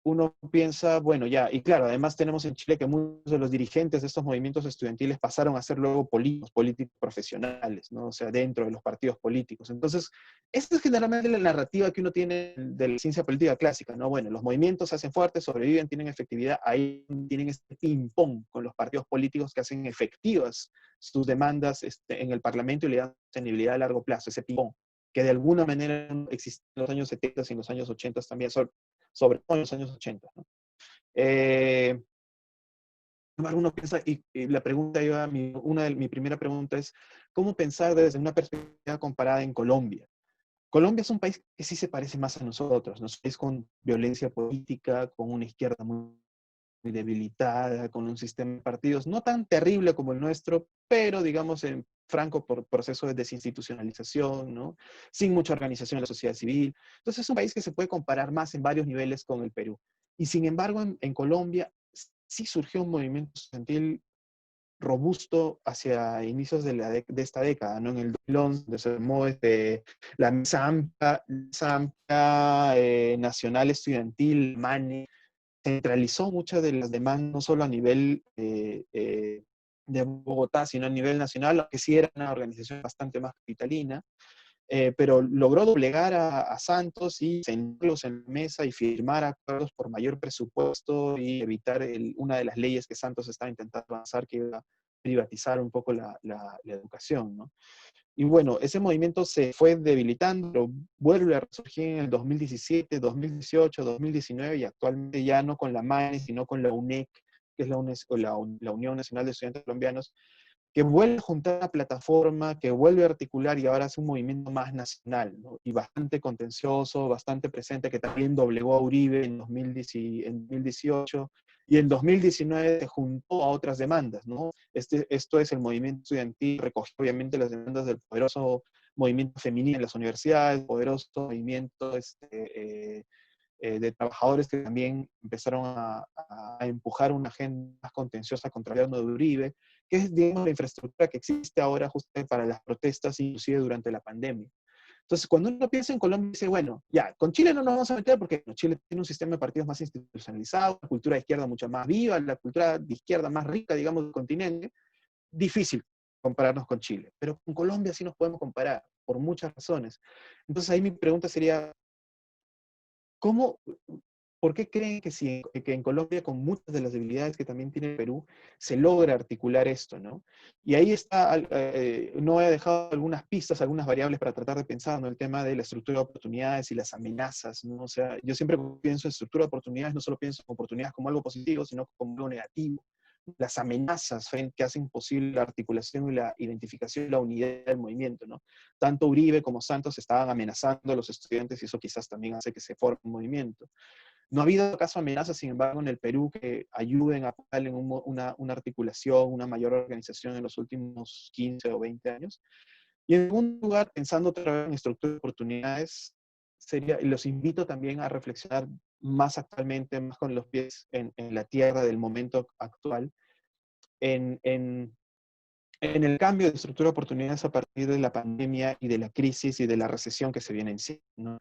uno piensa, bueno, ya, y claro, además tenemos en Chile que muchos de los dirigentes de estos movimientos estudiantiles pasaron a ser luego políticos profesionales, ¿no? O sea, dentro de los partidos políticos. Entonces, esta es generalmente la narrativa que uno tiene de la ciencia política clásica, ¿no? Bueno, los movimientos se hacen fuertes, sobreviven, tienen efectividad, ahí tienen este ping-pong con los partidos políticos que hacen efectivas sus demandas en el Parlamento y le dan sostenibilidad a largo plazo, ese ping-pong, que de alguna manera existe en los años 70 y en los años 80 también, sobre todo en los años 80, ¿no? Uno piensa, y la pregunta mi primera pregunta es, ¿cómo pensar desde una perspectiva comparada en Colombia? Colombia es un país que sí se parece más a nosotros, ¿no? Es un país con violencia política, con una izquierda muy debilitada, con un sistema de partidos no tan terrible como el nuestro, pero digamos en franco por proceso de desinstitucionalización, ¿no? Sin mucha organización de la sociedad civil. Entonces es un país que se puede comparar más en varios niveles con el Perú. Y sin embargo, en Colombia sí surgió un movimiento estudiantil robusto hacia inicios de esta década, ¿no? En el 2011, donde se formó la Mesa Amplia Nacional Estudiantil, MANE, centralizó muchas de las demandas, no solo a nivel de Bogotá, sino a nivel nacional, aunque sí era una organización bastante más capitalina. pero logró doblegar a Santos y sentarlos en la mesa y firmar acuerdos por mayor presupuesto y evitar una de las leyes que Santos estaba intentando avanzar, que iba a privatizar un poco la educación, ¿no? Y bueno, ese movimiento se fue debilitando, pero vuelve a resurgir en el 2017, 2018, 2019 y actualmente ya no con la MANE, sino con la UNEC, que es la Unión Nacional de Estudiantes Colombianos, que vuelve a juntar una plataforma, que vuelve a articular y ahora es un movimiento más nacional, ¿no? Y bastante contencioso, bastante presente, que también doblegó a Uribe en 2018 y en 2019 se juntó a otras demandas, ¿no? Esto es el movimiento estudiantil, recogió obviamente las demandas del poderoso movimiento femenino en las universidades, poderoso movimiento de trabajadores que también empezaron a empujar una agenda más contenciosa contra el gobierno de Uribe, que es, digamos, la infraestructura que existe ahora justo para las protestas, inclusive durante la pandemia. Entonces, cuando uno piensa en Colombia, dice, bueno, ya, con Chile no nos vamos a meter porque Chile tiene un sistema de partidos más institucionalizado, una cultura de izquierda mucho más viva, la cultura de izquierda más rica, digamos, del continente. Difícil compararnos con Chile, pero con Colombia sí nos podemos comparar, por muchas razones. Entonces, ahí mi pregunta sería, ¿cómo, ¿por qué creen que en Colombia, con muchas de las debilidades que también tiene Perú, se logra articular esto, ¿no? Y ahí está, no he dejado algunas pistas, algunas variables para tratar de pensar, ¿no? El tema de la estructura de oportunidades y las amenazas, ¿no? O sea, yo siempre pienso en estructura de oportunidades, no solo pienso en oportunidades como algo positivo, sino como algo negativo. Las amenazas que hacen posible la articulación y la identificación y la unidad del movimiento, ¿no? Tanto Uribe como Santos estaban amenazando a los estudiantes y eso quizás también hace que se forme un movimiento. No ha habido acaso amenazas, sin embargo, en el Perú que ayuden a darle una articulación, una mayor organización en los últimos 15 o 20 años. Y en segundo lugar, pensando otra vez en estructura de oportunidades, y los invito también a reflexionar más actualmente, más con los pies en la tierra del momento actual, en el cambio de estructura de oportunidades a partir de la pandemia y de la crisis y de la recesión que se viene encima, ¿no?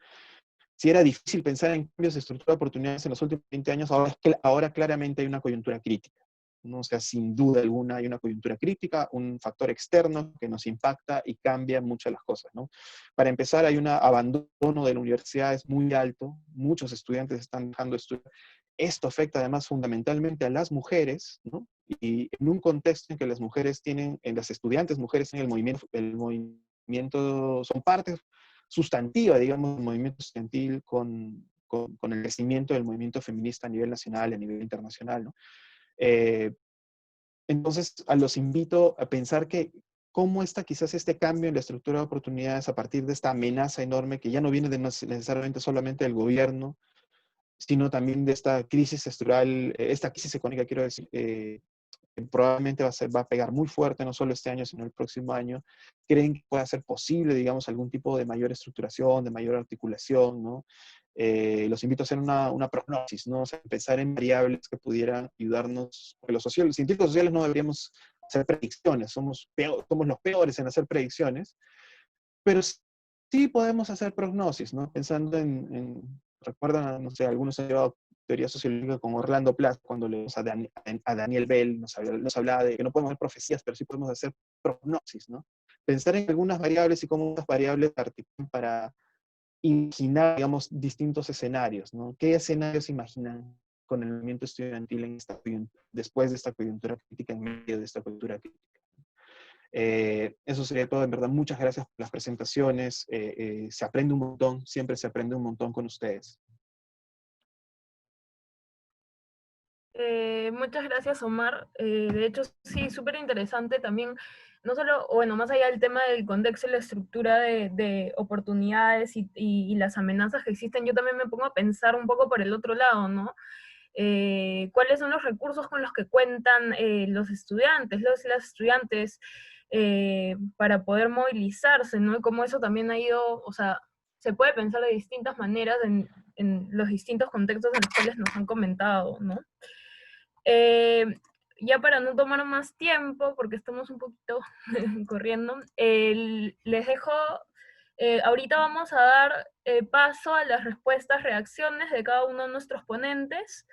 Si era difícil pensar en cambios de estructura de oportunidades en los últimos 20 años, ahora claramente hay una coyuntura crítica, ¿no? O sea, sin duda alguna hay una coyuntura crítica, un factor externo que nos impacta y cambia muchas las cosas, ¿no? Para empezar, hay un abandono de la universidad es muy alto, muchos estudiantes están dejando de estudiar. Esto afecta además fundamentalmente a las mujeres, ¿no? Y en un contexto en que las mujeres las estudiantes mujeres en el movimiento son parte sustantiva, digamos, del movimiento estudiantil con el crecimiento del movimiento feminista a nivel nacional y a nivel internacional, ¿no? Entonces, los invito a pensar que cómo está quizás este cambio en la estructura de oportunidades a partir de esta amenaza enorme que ya no viene necesariamente solamente del gobierno, sino también de esta crisis estructural, esta crisis económica, quiero decir, que probablemente va a pegar muy fuerte, no solo este año, sino el próximo año. ¿Creen que pueda ser posible, digamos, algún tipo de mayor estructuración, de mayor articulación, ¿no? Los invito a hacer una prognosis, ¿no? O sea, pensar en variables que pudieran ayudarnos, porque los científicos sociales no deberíamos hacer predicciones, somos los peores en hacer predicciones, pero sí podemos hacer prognosis, ¿no? Pensando recuerdan, no sé, algunos han llevado teoría sociológica con Orlando Plath, cuando leemos a Daniel Bell, nos hablaba de que no podemos hacer profecías, pero sí podemos hacer prognosis, ¿no? Pensar en algunas variables y cómo estas variables articulan para imaginar, digamos, distintos escenarios, ¿no? ¿Qué escenarios imaginan con el movimiento estudiantil después de esta coyuntura crítica, en medio de esta coyuntura crítica? Eso sería todo, en verdad. Muchas gracias por las presentaciones. Se aprende un montón, siempre se aprende un montón con ustedes. Muchas gracias, Omar. De hecho, sí, súper interesante también, no solo, bueno, más allá del tema del contexto y la estructura de oportunidades y las amenazas que existen, yo también me pongo a pensar un poco por el otro lado, ¿no? ¿Cuáles son los recursos con los que cuentan los estudiantes, las estudiantes, para poder movilizarse, ¿no? Y cómo eso también ha ido, o sea, se puede pensar de distintas maneras en los distintos contextos en los cuales nos han comentado, ¿no? Ya para no tomar más tiempo, porque estamos un poquito corriendo, les dejo, ahorita vamos a dar paso a las respuestas, reacciones de cada uno de nuestros ponentes.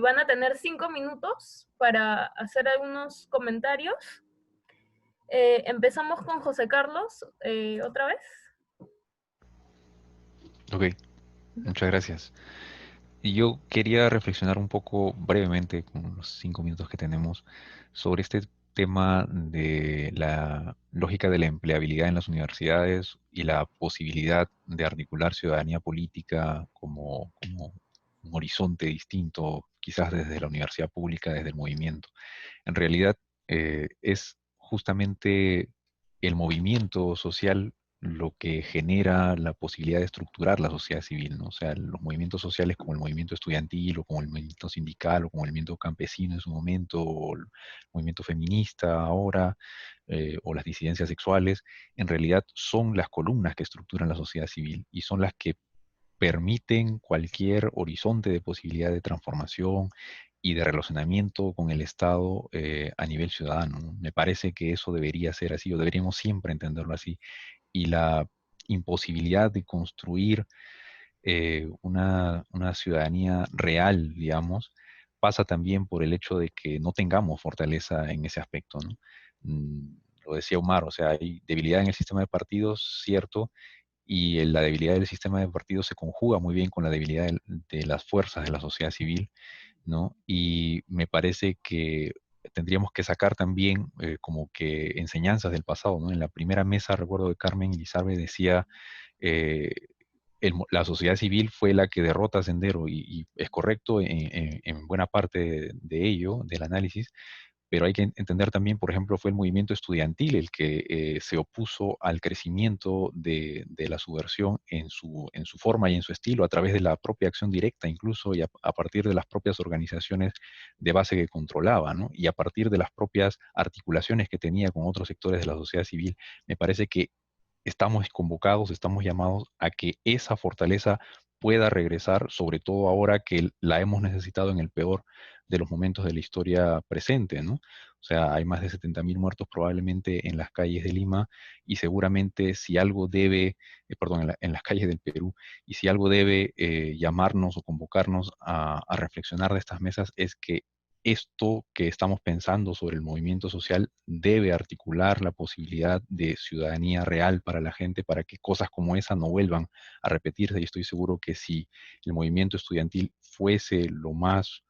Van a tener 5 minutos para hacer algunos comentarios. Empezamos con José Carlos, otra vez. Ok, muchas gracias. Y yo quería reflexionar un poco brevemente, con los 5 minutos que tenemos, sobre este tema de la lógica de la empleabilidad en las universidades y la posibilidad de articular ciudadanía política como un horizonte distinto, quizás desde la universidad pública, desde el movimiento. En realidad, es justamente el movimiento social lo que genera la posibilidad de estructurar la sociedad civil, ¿no? O sea, los movimientos sociales como el movimiento estudiantil o como el movimiento sindical o como el movimiento campesino en su momento o el movimiento feminista ahora o las disidencias sexuales, en realidad son las columnas que estructuran la sociedad civil y son las que permiten cualquier horizonte de posibilidad de transformación y de relacionamiento con el Estado a nivel ciudadano, ¿no? Me parece que eso debería ser así, o deberíamos siempre entenderlo así. Y la imposibilidad de construir una ciudadanía real, digamos, pasa también por el hecho de que no tengamos fortaleza en ese aspecto, ¿no? Lo decía Omar, o sea, hay debilidad en el sistema de partidos, cierto, y la debilidad del sistema de partidos se conjuga muy bien con la debilidad de las fuerzas de la sociedad civil, ¿no? Y me parece que tendríamos que sacar también como que enseñanzas del pasado, ¿no? En la primera mesa, recuerdo que Carmen Elizalde decía, eh, la sociedad civil fue la que derrota a Sendero, y es correcto en buena parte de ello, del análisis, pero hay que entender también, por ejemplo, fue el movimiento estudiantil el que se opuso al crecimiento de la subversión en su forma y en su estilo, a través de la propia acción directa, incluso, y a partir de las propias organizaciones de base que controlaba, ¿no? Y a partir de las propias articulaciones que tenía con otros sectores de la sociedad civil. Me parece que estamos convocados, estamos llamados a que esa fortaleza pueda regresar, sobre todo ahora que la hemos necesitado en el peor de los momentos de la historia presente, ¿no? O sea, hay más de 70.000 muertos probablemente en las calles de Lima, y seguramente si algo debe, perdón, en las calles del Perú, y si algo debe llamarnos o convocarnos a reflexionar de estas mesas, es que esto que estamos pensando sobre el movimiento social debe articular la posibilidad de ciudadanía real para la gente, para que cosas como esa no vuelvan a repetirse. Y estoy seguro que si el movimiento estudiantil fuese lo más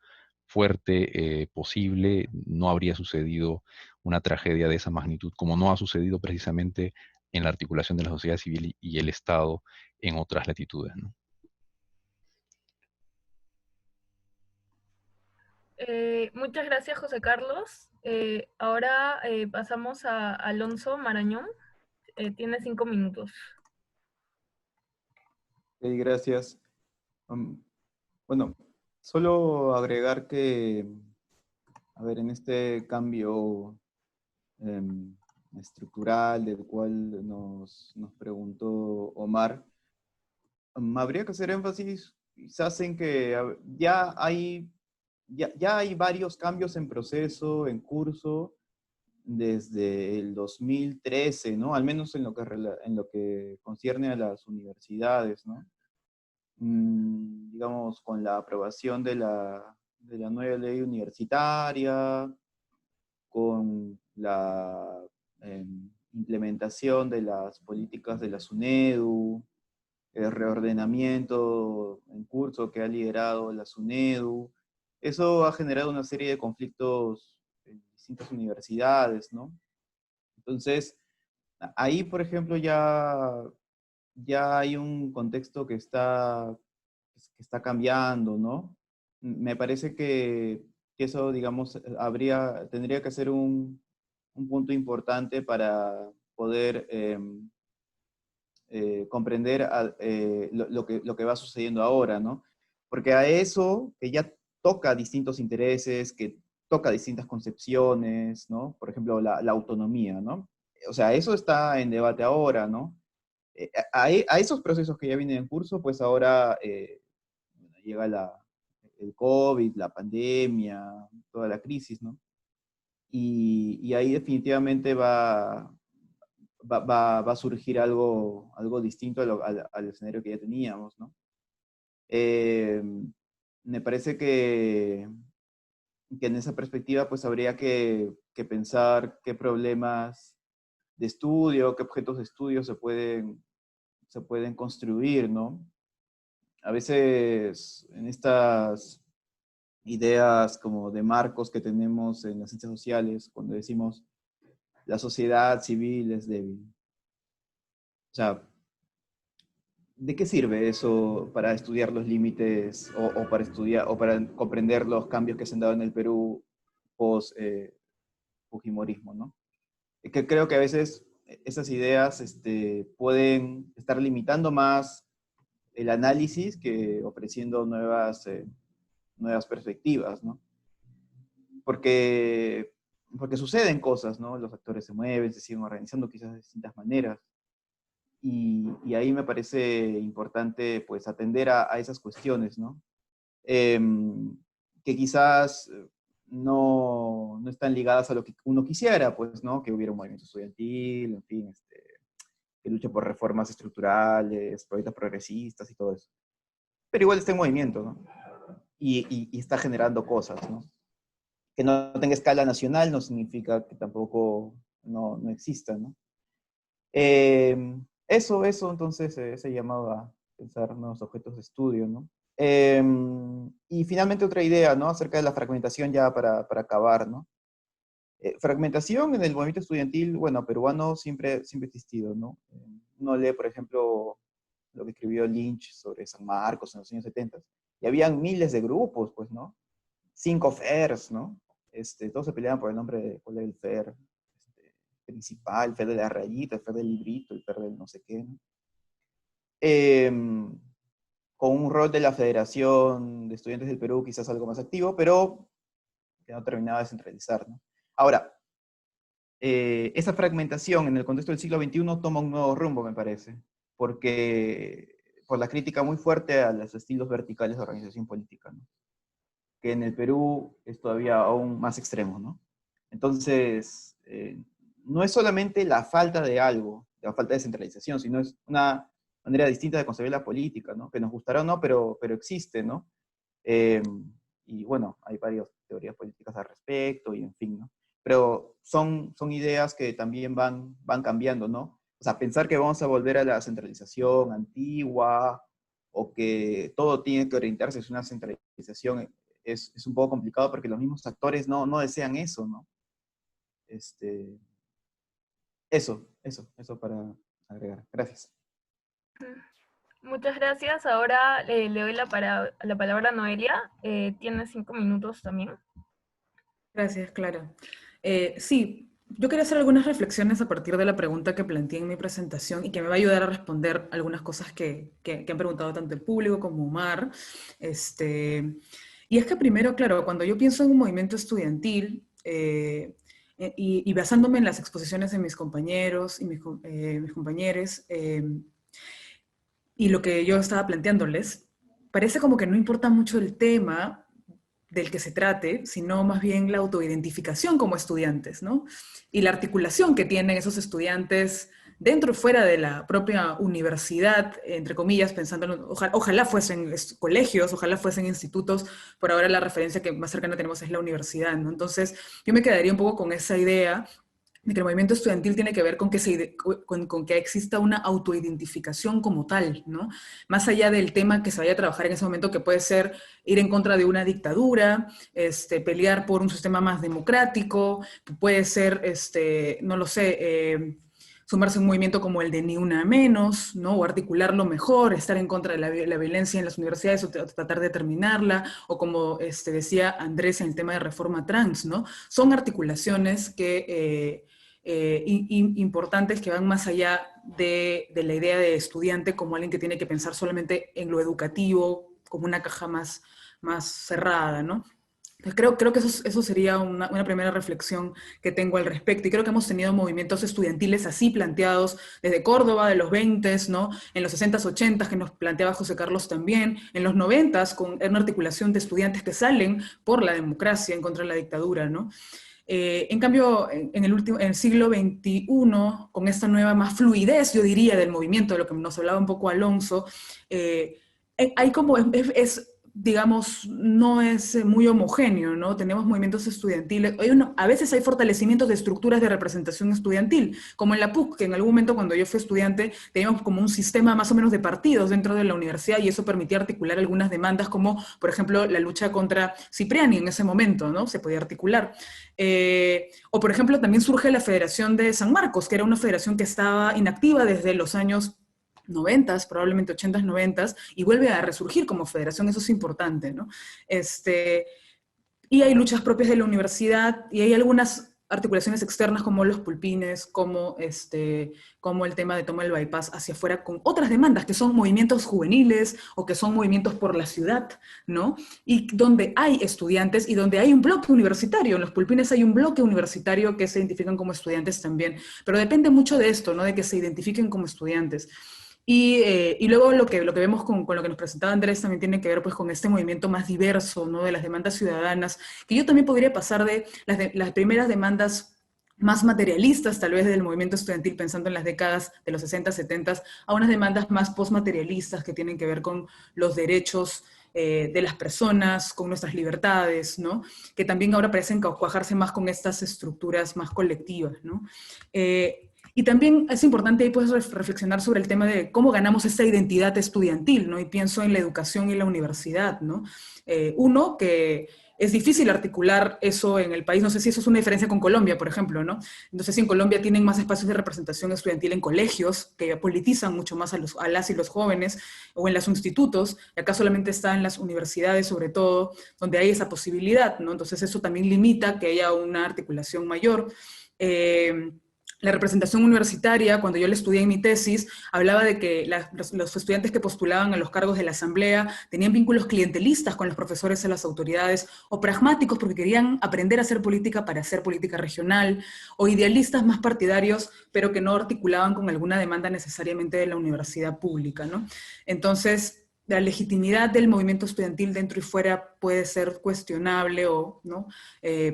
fuerte posible, no habría sucedido una tragedia de esa magnitud, como no ha sucedido precisamente en la articulación de la sociedad civil y el Estado en otras latitudes, ¿no? Muchas gracias, José Carlos. Ahora pasamos a Alonso Marañón. Tiene 5 minutos. Ok, gracias. Bueno, solo agregar que, a ver, en este cambio em, estructural del cual nos preguntó Omar, habría que hacer énfasis quizás en que ya hay varios cambios en proceso, en curso, desde el 2013, ¿no? Al menos en lo que concierne a las universidades, ¿no? Digamos, con la aprobación de la nueva ley universitaria, con la implementación de las políticas de la SUNEDU, el reordenamiento en curso que ha liderado la SUNEDU. Eso ha generado una serie de conflictos en distintas universidades, ¿no? Entonces, ahí, por ejemplo, ya hay un contexto que está cambiando, ¿no? Me parece que eso, digamos, tendría que ser un punto importante para poder comprender lo que va sucediendo ahora, ¿no? Porque a eso, que ya toca distintos intereses, que toca distintas concepciones, ¿no? Por ejemplo, la autonomía, ¿no? O sea, eso está en debate ahora, ¿no? A esos procesos que ya vienen en curso, pues ahora bueno, llega el COVID, la pandemia, toda la crisis, ¿no? Y ahí definitivamente va a surgir algo distinto al escenario que ya teníamos, ¿no? Eh, Me parece que en esa perspectiva pues habría que pensar qué problemas de estudio, qué objetos de estudio se pueden construir, ¿no? A veces en estas ideas como de marcos que tenemos en las ciencias sociales, cuando decimos la sociedad civil es débil. O sea, ¿de qué sirve eso para estudiar los límites o para estudiar o para comprender los cambios que se han dado en el Perú post Fujimorismo, ¿no? Que creo que a veces esas ideas pueden estar limitando más el análisis que ofreciendo nuevas perspectivas, ¿no? Porque suceden cosas, ¿no? Los actores se mueven, se siguen organizando quizás de distintas maneras. Y ahí me parece importante, pues, atender a esas cuestiones, ¿no? Que quizás no están ligadas a lo que uno quisiera, pues, ¿no? Que hubiera un movimiento estudiantil, en fin, que luche por reformas estructurales, proyectos progresistas y todo eso. Pero igual está en movimiento, ¿no? Y está generando cosas, ¿no? Que no tenga escala nacional no significa que tampoco no exista, ¿no? Eso, entonces, ese llamado a pensar nuevos objetos de estudio, ¿no? Y finalmente otra idea, ¿no? Acerca de la fragmentación ya para acabar, ¿no? Fragmentación en el movimiento estudiantil, bueno, peruano siempre ha existido, ¿no? Uno lee, por ejemplo, lo que escribió Lynch sobre San Marcos en los años 70, y habían miles de grupos, pues, ¿no? 5 FERs, ¿no? Todos se peleaban por el nombre de cuál era el FER principal, el FER de la rayita, el FER del librito, el FER del no sé qué, ¿no? Con un rol de la Federación de Estudiantes del Perú quizás algo más activo, pero que no terminaba de centralizar, ¿no? Ahora, esa fragmentación en el contexto del siglo XXI toma un nuevo rumbo, me parece, porque por la crítica muy fuerte a los estilos verticales de organización política, ¿no? Que en el Perú es todavía aún más extremo, ¿no? Entonces, no es solamente la falta de algo, la falta de centralización, sino es una manera distinta de concebir la política, ¿no? Que nos gustará o no, pero existe, ¿no? Y bueno, hay varias teorías políticas al respecto, y en fin, ¿no? Pero son ideas que también van cambiando, ¿no? O sea, pensar que vamos a volver a la centralización antigua, o que todo tiene que orientarse hacia una centralización, es un poco complicado porque los mismos actores no desean eso, ¿no? Eso para agregar. Gracias. Muchas gracias. Ahora le doy la palabra a Noelia. Tiene 5 minutos también. Gracias, Clara. Sí, yo quería hacer algunas reflexiones a partir de la pregunta que planteé en mi presentación y que me va a ayudar a responder algunas cosas que han preguntado tanto el público como Omar. Y es que primero, claro, cuando yo pienso en un movimiento estudiantil, y basándome en las exposiciones de mis compañeros y mis compañeros, y lo que yo estaba planteándoles, parece como que no importa mucho el tema del que se trate, sino más bien la autoidentificación como estudiantes, ¿no? Y la articulación que tienen esos estudiantes dentro y fuera de la propia universidad, entre comillas, pensando, ojalá fuesen colegios, ojalá fuesen institutos, por ahora la referencia que más cercana tenemos es la universidad, ¿no? Entonces, yo me quedaría un poco con esa idea de que el movimiento estudiantil tiene que ver con que exista una autoidentificación como tal, ¿no? Más allá del tema que se vaya a trabajar en ese momento, que puede ser ir en contra de una dictadura, pelear por un sistema más democrático, que puede ser, no lo sé, sumarse a un movimiento como el de Ni Una Menos, ¿no? O articularlo mejor, estar en contra de la violencia en las universidades o tratar de terminarla, o como decía Andrés en el tema de reforma trans, ¿no? Son articulaciones que importantes que van más allá de la idea de estudiante como alguien que tiene que pensar solamente en lo educativo, como una caja más cerrada, ¿no? Creo que eso sería una primera reflexión que tengo al respecto, y creo que hemos tenido movimientos estudiantiles así planteados desde Córdoba, de los 20s, ¿no? En los 60s, 80s, que nos planteaba José Carlos también, en los 90s, con una articulación de estudiantes que salen por la democracia en contra de la dictadura, ¿no? En cambio, en el siglo XXI, con esta nueva más fluidez, yo diría, del movimiento, de lo que nos hablaba un poco Alonso, hay como digamos, no es muy homogéneo, ¿no? Tenemos movimientos estudiantiles, a veces hay fortalecimientos de estructuras de representación estudiantil, como en la PUC, que en algún momento cuando yo fui estudiante teníamos como un sistema más o menos de partidos dentro de la universidad y eso permitía articular algunas demandas como, por ejemplo, la lucha contra Cipriani en ese momento, ¿no? Se podía articular. O, por ejemplo, también surge la Federación de San Marcos, que era una federación que estaba inactiva desde los años 90s, probablemente 80s, 90s, y vuelve a resurgir como federación, eso es importante, ¿no? Y hay luchas propias de la universidad, y hay algunas articulaciones externas como los pulpines, como el tema de toma del bypass hacia afuera, con otras demandas que son movimientos juveniles o que son movimientos por la ciudad, ¿no? Y donde hay estudiantes y donde hay un bloque universitario. En los pulpines hay un bloque universitario que se identifican como estudiantes también, pero depende mucho de esto, ¿no? De que se identifiquen como estudiantes. Y luego lo que vemos con lo que nos presentaba Andrés también tiene que ver pues, con este movimiento más diverso, ¿no? De las demandas ciudadanas, que yo también podría pasar de las primeras demandas más materialistas, tal vez del movimiento estudiantil, pensando en las décadas de los 60, 70, a unas demandas más postmaterialistas que tienen que ver con los derechos de las personas, con nuestras libertades, ¿no? Que también ahora parecen cuajarse más con estas estructuras más colectivas, ¿no? Y también es importante ahí pues reflexionar sobre el tema de cómo ganamos esta identidad estudiantil, ¿no? Y pienso en la educación y la universidad, ¿no? Uno, que es difícil articular eso en el país, no sé si eso es una diferencia con Colombia, por ejemplo, ¿no? No sé si en Colombia tienen más espacios de representación estudiantil en colegios, que politizan mucho más a las y los jóvenes, o en los institutos, y acá solamente está en las universidades, sobre todo, donde hay esa posibilidad, ¿no? Entonces eso también limita que haya una articulación mayor. La representación universitaria, cuando yo la estudié en mi tesis, hablaba de que los estudiantes que postulaban a los cargos de la asamblea tenían vínculos clientelistas con los profesores y las autoridades, o pragmáticos porque querían aprender a hacer política para hacer política regional, o idealistas más partidarios, pero que no articulaban con alguna demanda necesariamente de la universidad pública, ¿no? Entonces, la legitimidad del movimiento estudiantil dentro y fuera puede ser cuestionable o, ¿no?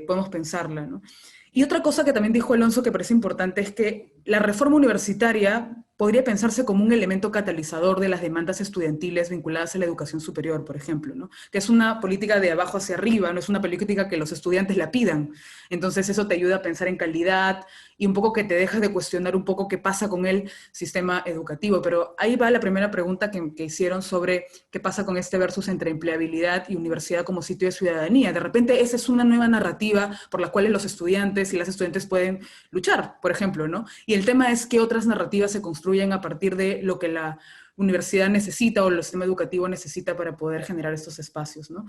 Podemos pensarla, ¿no? Y otra cosa que también dijo Alonso que parece importante es que la reforma universitaria podría pensarse como un elemento catalizador de las demandas estudiantiles vinculadas a la educación superior, por ejemplo, ¿no? Que es una política de abajo hacia arriba, no es una política que los estudiantes la pidan. Entonces eso te ayuda a pensar en calidad y un poco que te dejas de cuestionar un poco qué pasa con el sistema educativo. Pero ahí va la primera pregunta que hicieron sobre qué pasa con este versus entre empleabilidad y universidad como sitio de ciudadanía. De repente esa es una nueva narrativa por la cual los estudiantes y las estudiantes pueden luchar, por ejemplo, ¿no? Y el tema es qué otras narrativas se construyen a partir de lo que la universidad necesita o el sistema educativo necesita para poder generar estos espacios, ¿no?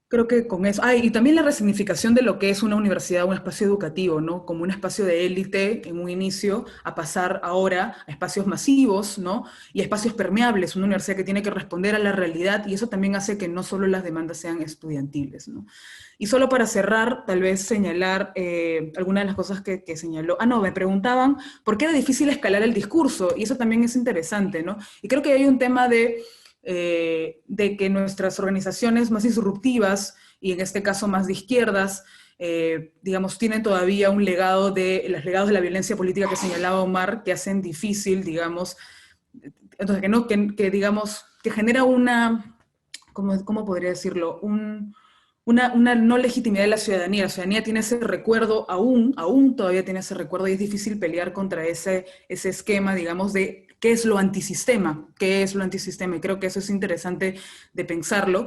Creo que con eso, y también la resignificación de lo que es una universidad, un espacio educativo, ¿no? Como un espacio de élite en un inicio, a pasar ahora a espacios masivos, ¿no? Y espacios permeables, una universidad que tiene que responder a la realidad, y eso también hace que no solo las demandas sean estudiantiles, ¿no? Y solo para cerrar, tal vez señalar algunas de las cosas que señaló. Me preguntaban por qué era difícil escalar el discurso, y eso también es interesante, ¿no? Y creo que hay un tema de que nuestras organizaciones más disruptivas, y en este caso más de izquierdas, digamos, tienen todavía un legado los legados de la violencia política que señalaba Omar, que hacen difícil, digamos, entonces digamos, que genera una, ¿cómo podría decirlo? Una no legitimidad de la ciudadanía. La ciudadanía tiene ese recuerdo, aún todavía tiene ese recuerdo, y es difícil pelear contra ese esquema, digamos, de qué es lo antisistema, y creo que eso es interesante de pensarlo,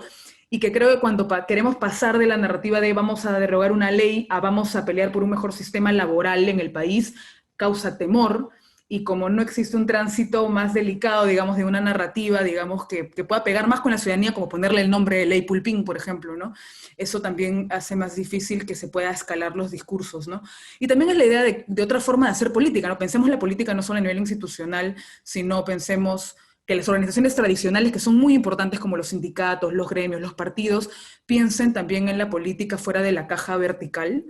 y que creo que cuando queremos pasar de la narrativa de vamos a derogar una ley a vamos a pelear por un mejor sistema laboral en el país, causa temor, y como no existe un tránsito más delicado, digamos, de una narrativa, digamos, que pueda pegar más con la ciudadanía, como ponerle el nombre de ley Pulpín, por ejemplo, ¿no? Eso también hace más difícil que se pueda escalar los discursos, ¿no? Y también es la idea de otra forma de hacer política, ¿no? Pensemos la política no solo a nivel institucional, sino pensemos que las organizaciones tradicionales, que son muy importantes como los sindicatos, los gremios, los partidos, piensen también en la política fuera de la caja vertical.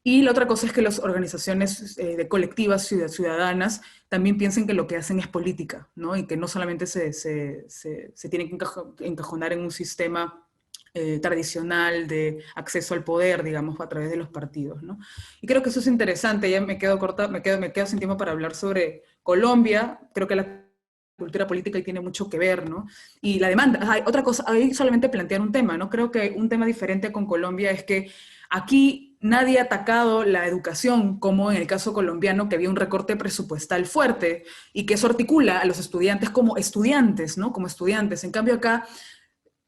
Y la otra cosa es que las organizaciones de colectivas ciudadanas también piensen que lo que hacen es política, ¿no? Y que no solamente se tienen que encajonar en un sistema tradicional de acceso al poder, digamos, a través de los partidos, ¿no? Y creo que eso es interesante. Ya me quedo corta, me quedo sin tiempo para hablar sobre Colombia. Creo que la cultura política y tiene mucho que ver, ¿no? Y la demanda, hay otra cosa, ahí solamente plantear un tema, ¿no? Creo que un tema diferente con Colombia es que aquí nadie ha atacado la educación, como en el caso colombiano, que había un recorte presupuestal fuerte y que eso articula a los estudiantes como estudiantes, ¿no? Como estudiantes. En cambio acá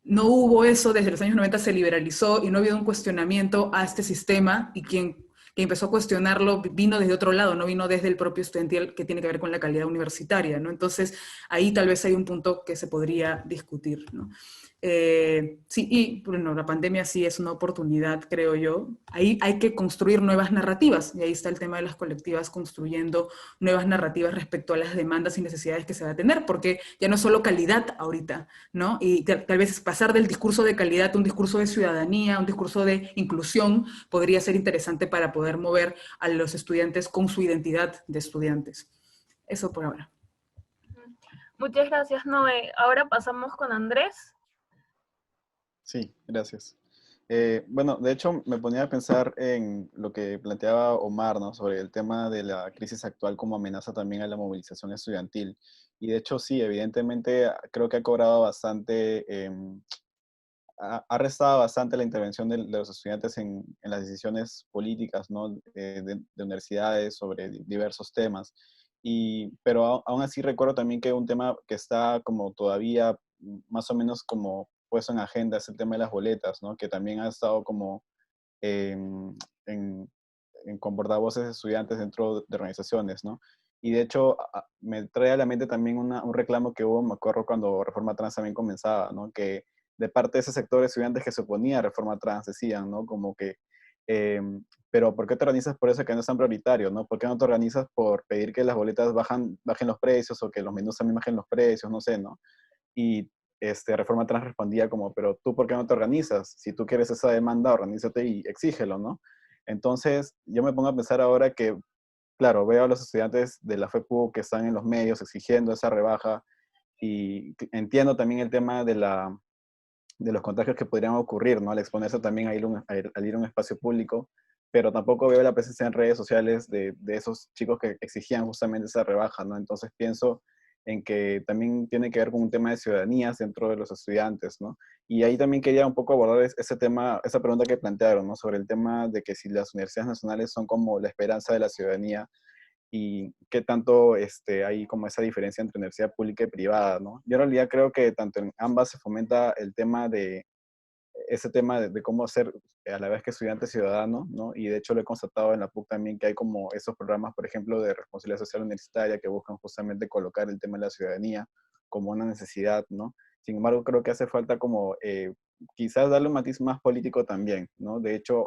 no hubo eso, desde los años 90 se liberalizó y no ha habido un cuestionamiento a este sistema y quien empezó a cuestionarlo vino desde otro lado, no vino desde el propio estudiantil que tiene que ver con la calidad universitaria, ¿no? Entonces ahí tal vez hay un punto que se podría discutir, ¿no? Sí, y bueno, la pandemia sí es una oportunidad, creo yo. Ahí hay que construir nuevas narrativas, y ahí está el tema de las colectivas construyendo nuevas narrativas respecto a las demandas y necesidades que se va a tener, porque ya no es solo calidad ahorita, ¿no? Y tal vez pasar del discurso de calidad a un discurso de ciudadanía, un discurso de inclusión, podría ser interesante para poder mover a los estudiantes con su identidad de estudiantes. Eso por ahora. Muchas gracias, Noé. Ahora pasamos con Andrés. Sí, gracias. Bueno, de hecho me ponía a pensar en lo que planteaba Omar, ¿no? Sobre el tema de la crisis actual como amenaza también a la movilización estudiantil. Y de hecho sí, evidentemente creo que ha cobrado bastante, ha restado bastante la intervención de los estudiantes en las decisiones políticas, ¿no? De universidades sobre diversos temas. Pero aún así recuerdo también que un tema que está como todavía más o menos como puesto en agenda es el tema de las boletas, ¿no? Que también ha estado como en, en, con portavoces de estudiantes dentro de organizaciones, ¿no? Y de hecho me trae a la mente también un reclamo que hubo, me acuerdo cuando Reforma Trans también comenzaba, ¿no? Que de parte de ese sector de estudiantes que se oponía a Reforma Trans decían, ¿no? Como que, eh, pero ¿por qué te organizas por eso que no es tan prioritario, ¿no? ¿Por qué no te organizas por pedir que las boletas bajen los precios o que los menús también bajen los precios, no sé, ¿no? Y Reforma Trans respondía como, pero tú ¿por qué no te organizas? Si tú quieres esa demanda, organízate y exígelo, ¿no? Entonces, yo me pongo a pensar ahora que, claro, veo a los estudiantes de la FEPU que están en los medios exigiendo esa rebaja y entiendo también el tema de los contagios que podrían ocurrir, ¿no? Al exponerse también al ir a un espacio público, pero tampoco veo la presencia en redes sociales de esos chicos que exigían justamente esa rebaja, ¿no? Entonces pienso en que también tiene que ver con un tema de ciudadanías dentro de los estudiantes, ¿no? Y ahí también quería un poco abordar ese tema, esa pregunta que plantearon, ¿no? Sobre el tema de que si las universidades nacionales son como la esperanza de la ciudadanía y qué tanto hay como esa diferencia entre universidad pública y privada, ¿no? Yo en realidad creo que tanto en ambas se fomenta el tema ese tema de cómo ser a la vez que estudiante ciudadano, ¿no? Y de hecho lo he constatado en la PUC también que hay como esos programas, por ejemplo, de responsabilidad social universitaria que buscan justamente colocar el tema de la ciudadanía como una necesidad, ¿no? Sin embargo, creo que hace falta como quizás darle un matiz más político también, ¿no? De hecho,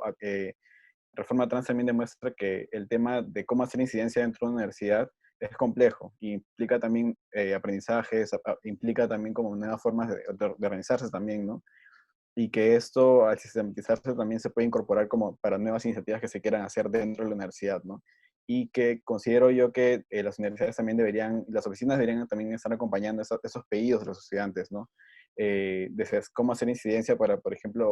Reforma Trans también demuestra que el tema de cómo hacer incidencia dentro de una universidad es complejo y implica también aprendizajes, implica también como nuevas formas de organizarse también, ¿no? Y que esto al sistematizarse también se puede incorporar como para nuevas iniciativas que se quieran hacer dentro de la universidad, ¿no? Y que considero yo que las universidades también deberían, las oficinas deberían también estar acompañando esos pedidos de los estudiantes, ¿no? De cómo hacer incidencia para, por ejemplo,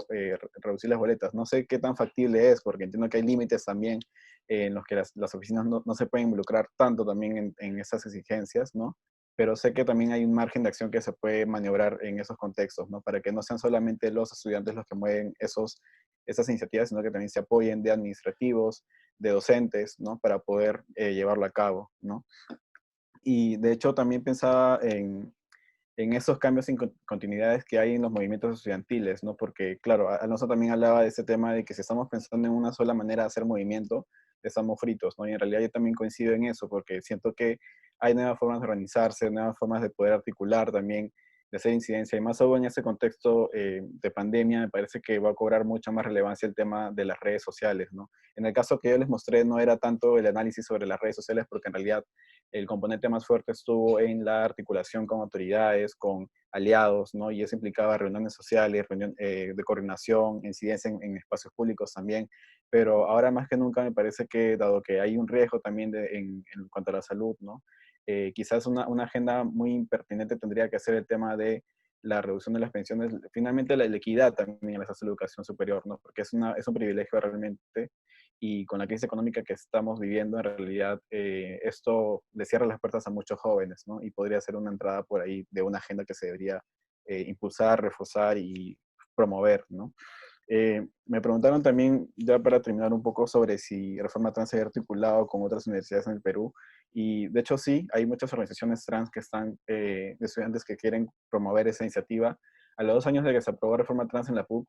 reducir las boletas. No sé qué tan factible es, porque entiendo que hay límites también en los que las oficinas no se pueden involucrar tanto también en esas exigencias, ¿no? Pero sé que también hay un margen de acción que se puede maniobrar en esos contextos, ¿no? Para que no sean solamente los estudiantes los que mueven esas iniciativas, sino que también se apoyen de administrativos, de docentes, ¿no? Para poder llevarlo a cabo, ¿no? Y de hecho también pensaba en esos cambios y continuidades que hay en los movimientos estudiantiles, ¿no? Porque, claro, Alonso también hablaba de ese tema de que si estamos pensando en una sola manera de hacer movimiento, estamos fritos, ¿no? Y en realidad yo también coincido en eso, porque siento que hay nuevas formas de organizarse, nuevas formas de poder articular también, de hacer incidencia, y más aún en ese contexto de pandemia, me parece que va a cobrar mucha más relevancia el tema de las redes sociales, ¿no? En el caso que yo les mostré, no era tanto el análisis sobre las redes sociales, porque en realidad el componente más fuerte estuvo en la articulación con autoridades, con aliados, ¿no? Y eso implicaba reuniones sociales, de coordinación, incidencia en espacios públicos también. Pero ahora más que nunca me parece que, dado que hay un riesgo también en cuanto a la salud, ¿no? Quizás una agenda muy pertinente tendría que ser el tema de la reducción de las pensiones, finalmente la equidad también en la educación superior, ¿no? Porque es un privilegio realmente, y con la crisis económica que estamos viviendo, en realidad, esto le cierra las puertas a muchos jóvenes, ¿no? Y podría ser una entrada por ahí de una agenda que se debería impulsar, reforzar y promover, ¿no? Me preguntaron también, ya para terminar un poco, sobre si Reforma Trans se ha articulado con otras universidades en el Perú. Y de hecho sí, hay muchas organizaciones trans que están, de estudiantes que quieren promover esa iniciativa. A los 2 años de que se aprobó Reforma Trans en la PUC,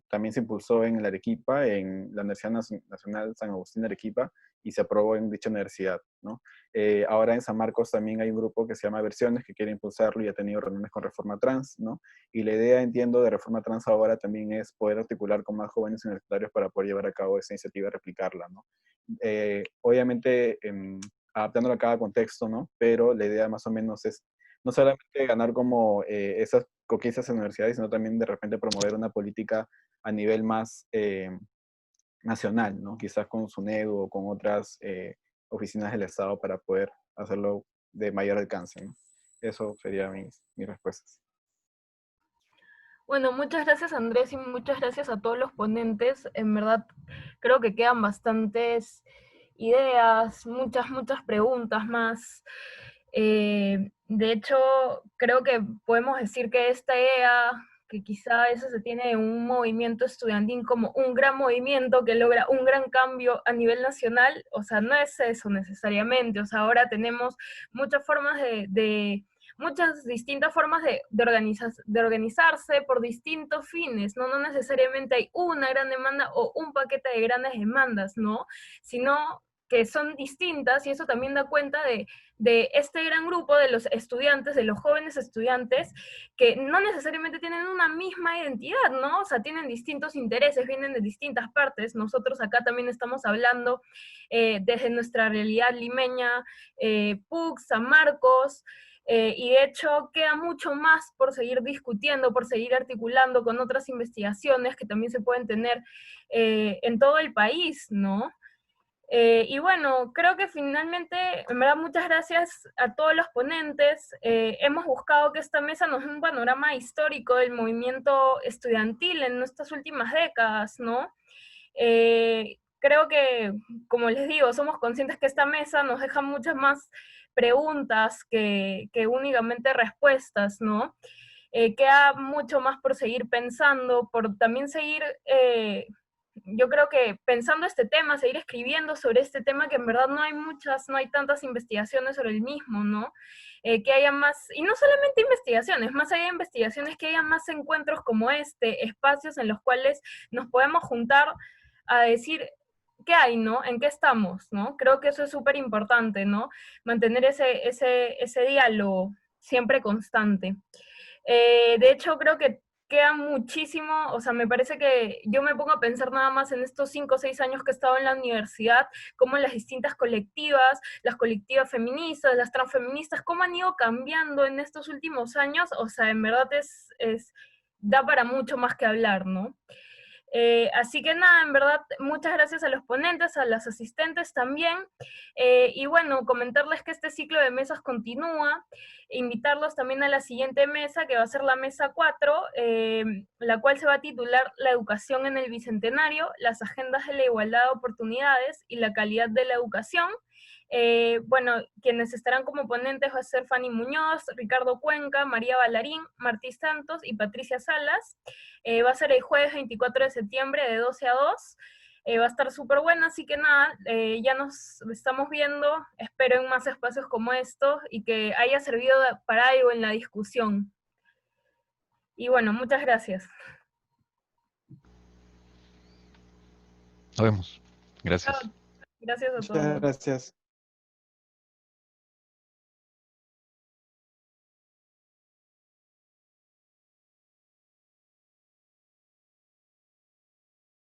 también se impulsó en la Arequipa, en la Universidad Nacional San Agustín de Arequipa, y se aprobó en dicha universidad, ¿no? Ahora en San Marcos también hay un grupo que se llama Versiones, que quiere impulsarlo y ha tenido reuniones con Reforma Trans, ¿no? Y la idea, entiendo, de Reforma Trans ahora también es poder articular con más jóvenes universitarios para poder llevar a cabo esa iniciativa y replicarla, ¿no? Obviamente, adaptándolo a cada contexto, ¿no? Pero la idea más o menos es no solamente ganar como esas conquistas en universidades, sino también de repente promover una política a nivel más nacional, ¿no? Quizás con SUNEDU o con otras oficinas del Estado para poder hacerlo de mayor alcance, ¿no? Eso serían mis respuestas. Bueno, muchas gracias Andrés y muchas gracias a todos los ponentes. En verdad, creo que quedan bastantes ideas, muchas preguntas más. De hecho, creo que podemos decir que esta idea, que quizá a veces se tiene un movimiento estudiantil como un gran movimiento que logra un gran cambio a nivel nacional, o sea, no es eso necesariamente. O sea, ahora tenemos muchas formas muchas distintas formas de organizarse por distintos fines, ¿no? No necesariamente hay una gran demanda o un paquete de grandes demandas, ¿no? Sino que son distintas, y eso también da cuenta de este gran grupo de los estudiantes, de los jóvenes estudiantes, que no necesariamente tienen una misma identidad, ¿no? O sea, tienen distintos intereses, vienen de distintas partes. Nosotros acá también estamos hablando desde nuestra realidad limeña, PUC, San Marcos, y de hecho queda mucho más por seguir discutiendo, por seguir articulando con otras investigaciones que también se pueden tener en todo el país, ¿no? Y bueno, creo que finalmente, en verdad, muchas gracias a todos los ponentes. Hemos buscado que esta mesa nos dé un panorama histórico del movimiento estudiantil en estas últimas décadas, ¿no? Creo que, como les digo, somos conscientes que esta mesa nos deja muchas más preguntas que únicamente respuestas, ¿no? Queda mucho más por seguir pensando, por también seguir, yo creo que pensando este tema, seguir escribiendo sobre este tema, que en verdad no hay tantas investigaciones sobre el mismo, ¿no? Que haya más, y no solamente investigaciones, más allá de investigaciones, que haya más encuentros como este, espacios en los cuales nos podemos juntar a decir qué hay, ¿no? ¿En qué estamos, ¿no? Creo que eso es súper importante, ¿no? Mantener ese diálogo siempre constante. De hecho, creo que queda muchísimo, o sea, me parece que yo me pongo a pensar nada más en estos 5 o 6 años que he estado en la universidad, cómo las distintas colectivas, las colectivas feministas, las transfeministas, cómo han ido cambiando en estos últimos años. O sea, en verdad da para mucho más que hablar, ¿no? Así que nada, en verdad, muchas gracias a los ponentes, a las asistentes también, y bueno, comentarles que este ciclo de mesas continúa, invitarlos también a la siguiente mesa, que va a ser la mesa 4, la cual se va a titular La educación en el Bicentenario, las agendas de la igualdad de oportunidades y la calidad de la educación. Bueno, quienes estarán como ponentes va a ser Fanny Muñoz, Ricardo Cuenca, María Ballarín, Martí Santos y Patricia Salas. Va a ser el jueves 24 de septiembre de 12 a 2. Va a estar súper buena, así que nada, ya nos estamos viendo. Espero en más espacios como estos y que haya servido para algo en la discusión. Y bueno, muchas gracias. Nos vemos. Gracias. Gracias a Muchas todos. gracias.